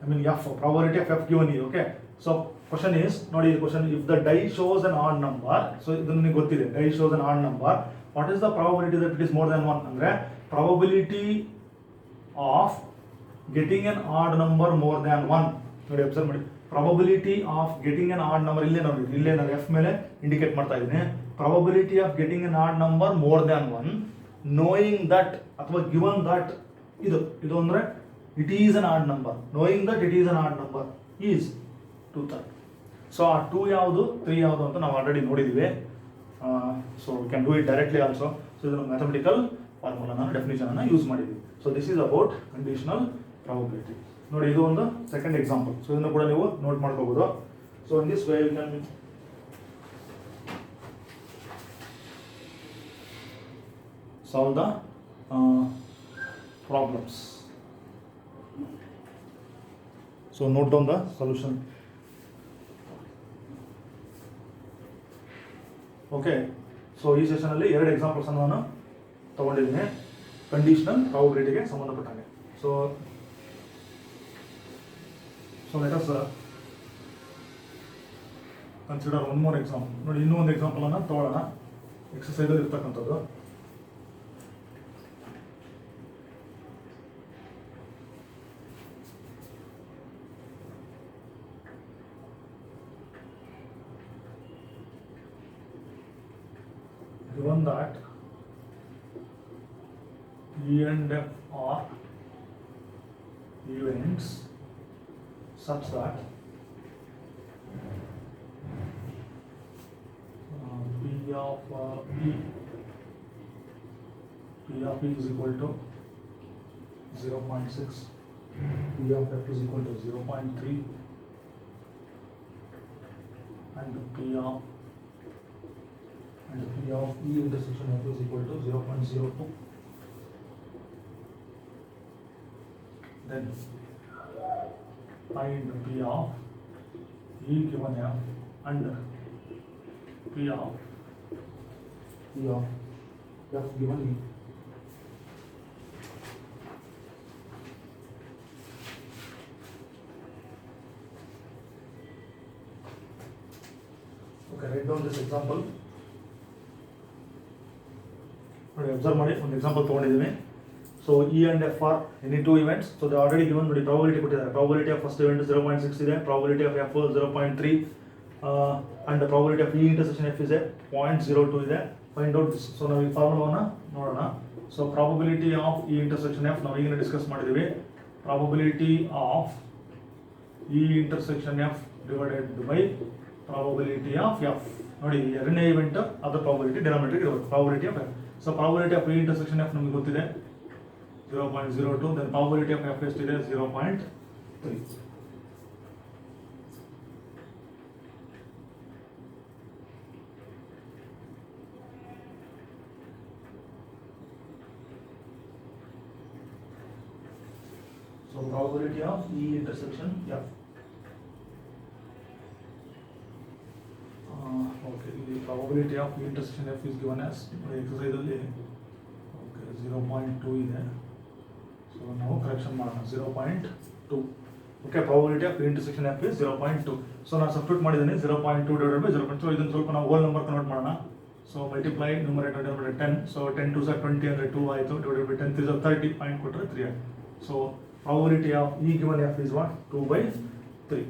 I mean F, probability of F given E. Okay, so question is ನೋಡಿ, question if the die shows an odd number. So ಇದು ನಿಮಗೆ ಗೊತ್ತಿದೆ, die shows an odd number. What is the probability that it is more than 1 ಅಂದರೆ probability of getting an odd number more than 1. ನೋಡಿ, observe ಮಾಡಿ, probability of getting an odd number ಇಲ್ಲೇ ನೋಡಿ, ಇಲ್ಲೇ ನಾನು ಎಫ್ ಮೇಲೆ ಇಂಡಿಕೇಟ್ ಮಾಡ್ತಾ ಇದ್ದೀನಿ. Probability of getting an odd number more than 1 knowing that ಅಥವಾ ಗಿವನ್ ದಟ್, ಇದು ಅಂದರೆ it is an odd number. Knowing that it is an odd number is 2/3. So ಆ 2 ಯಾವುದು 3 ಯಾವುದು ಅಂತ ನಾವು ಆಲ್ರೆಡಿ ನೋಡಿದ್ದೀವಿ. So we can do it directly also. So ಇದನ್ನು ಮ್ಯಾಥಮೆಟಿಕಲ್ ಫಾರ್ಮುಲಾನ ಡೆಫಿನಿಷನನ್ನು ಯೂಸ್ ಮಾಡಿದ್ದೀವಿ. So this is about conditional probability. ನೋಡಿ, ಇದು ಒಂದು ಸೆಕೆಂಡ್ ಎಕ್ಸಾಂಪಲ್. ಸೊ ಇದನ್ನು ಕೂಡ ನೀವು ನೋಟ್ ಮಾಡ್ಕೋಬೋದು. So in this way you can solve the problems. So note down the solution. Okay, so ಈ ಸೆಷನಲ್ಲಿ 2 ಎಕ್ಸಾಂಪಲ್ಸ್ ಅನ್ನು ನಾನು ತಗೊಂಡಿದ್ದೀನಿ ಕಂಡೀಷನಲ್ ಪ್ರಾಬಬಿಲಿಟಿಗೆ ಸಂಬಂಧಪಟ್ಟಂಗೆ. So let us consider one more example. ನೋಡಿ, ಇನ್ನೂ ಒಂದು ಎಕ್ಸಾಂಪಲ್ ಅನ್ನು ತಗೊಳ್ಳೋಣ, ಎಕ್ಸಸೈಸಲ್ಲಿ ಇರ್ತಕ್ಕಂಥದ್ದು. Given that E and F are events such that P of E is equal to 0.6, P of F is equal to 0.3, and P of E intersection F is equal to 0.02. Then find P of E given F and P of F given E. Okay, write down this example. ನೋಡಿ, observe ಮಾಡಿ, ಒಂದು example ತೊಗೊಂಡಿದ್ದೀನಿ. So E and F R any two events. So they already given. ನೋಡಿ, probability ಕೊಟ್ಟಿದ್ದಾರೆ. Probability of first event 0.6 ಇದೆ, probability of F 0.3, and probability of E intersection F ಇದೆ 0.02 ಇದೆ. Find out this. So ನಾವು ಈ ಫಾರ್ಮುಲಾವನ್ನು ನೋಡೋಣ. So probability of E intersection F ನಾವು ಈಗಿನ ಡಿಸ್ಕಸ್ ಮಾಡಿದ್ದೀವಿ. Probability of E intersection F divided by probability of F. ನೋಡಿ, ಎರಡನೇ ಇವೆಂಟ್ ಅದರ ಪ್ರಾಬಬಿಲಿಟಿ ಡಿನಾಮಿನೇಟರ್ ಇರಬೇಕು, probability of F. So probability of E intersection F ನಮಗೆ ಗೊತ್ತಿದೆ 0.02. ದೆನ್ ಪ್ರಾಬಬಿಲಿಟಿ ಆಫ್ ಎಫ್ ಎಷ್ಟಿದೆ 0.3. So probability of E intersection F. Okay, ಇಲ್ಲಿ probability of E intersection F is given as ಎಕ್ಸಸೈಸಲ್ಲಿ 0.2 ಇದೆ. So ನಾವು correction ಮಾಡೋಣ 0.2. Okay, probability of intersection F is 0.2. So ನಾನು substitute ಮಾಡಿದ್ದೀನಿ 0.2 ಡಿವೈಡೆಡ್ ಬೈ 0.2. ಸೊ ಇದನ್ನು ಸ್ವಲ್ಪ ನಾವು ಹೋಲ್ ನಂಬರ್ ಕನ್ವರ್ಟ್ ಮಾಡೋಣ. So multiply numerator divided 10. So 10 2 20 ಅಂದರೆ 2 ಆಯಿತು, ಡಿವೈಡೆಡ್ ಬೈ 10 3 30 ಪಾಯಿಂಟ್ ಕೊಟ್ಟರೆ 3 ಆಯಿತು. So probability of E given F is what 2/3.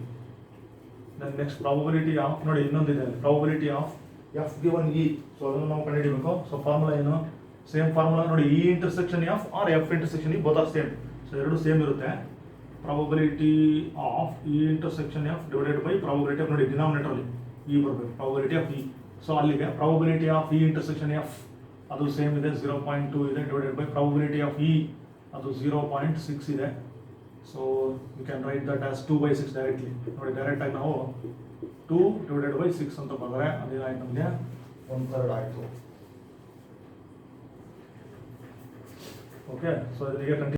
Then next probability of, ನೋಡಿ ಇನ್ನೊಂದಿದೆ, probability of F given E. So ಅದನ್ನು ನಾವು ಕಂಡುಹಿಡಿಯಬೇಕು. ಸೊ ಫಾರ್ಮುಲಾ ಏನು? Same formula. ನೋಡಿ, E intersection F or F intersection E both are same. ಸೊ ಎರಡು same ಇರುತ್ತೆ. Probability of E intersection F divided by probability of, ನೋಡಿ ಡಿನಾಮಿನೇಟರಲ್ಲಿ ಇ ಬರಬೇಕು, ಪ್ರಾಬಬಿಲಿಟಿ ಆಫ್ ಇ. ಸೊ ಅಲ್ಲಿಗೆ probability of E intersection F ಅದು same ಇದೆ 0.2 ಇದೆ, divided by probability of E ಅದು 0.6 ಇದೆ. So you can write that as 2/6 directly. ನೋಡಿ, ಡೈರೆಕ್ಟಾಗಿ ನಾವು 2 ಡಿವೈಡೆಡ್ ಬೈ 6 ಅಂತ ಬರೆದರೆ ಅದೇನಾಯ್ತು ನಮಗೆ 1/3 ಆಯಿತು. Okay, so ಇದರಿಗೆ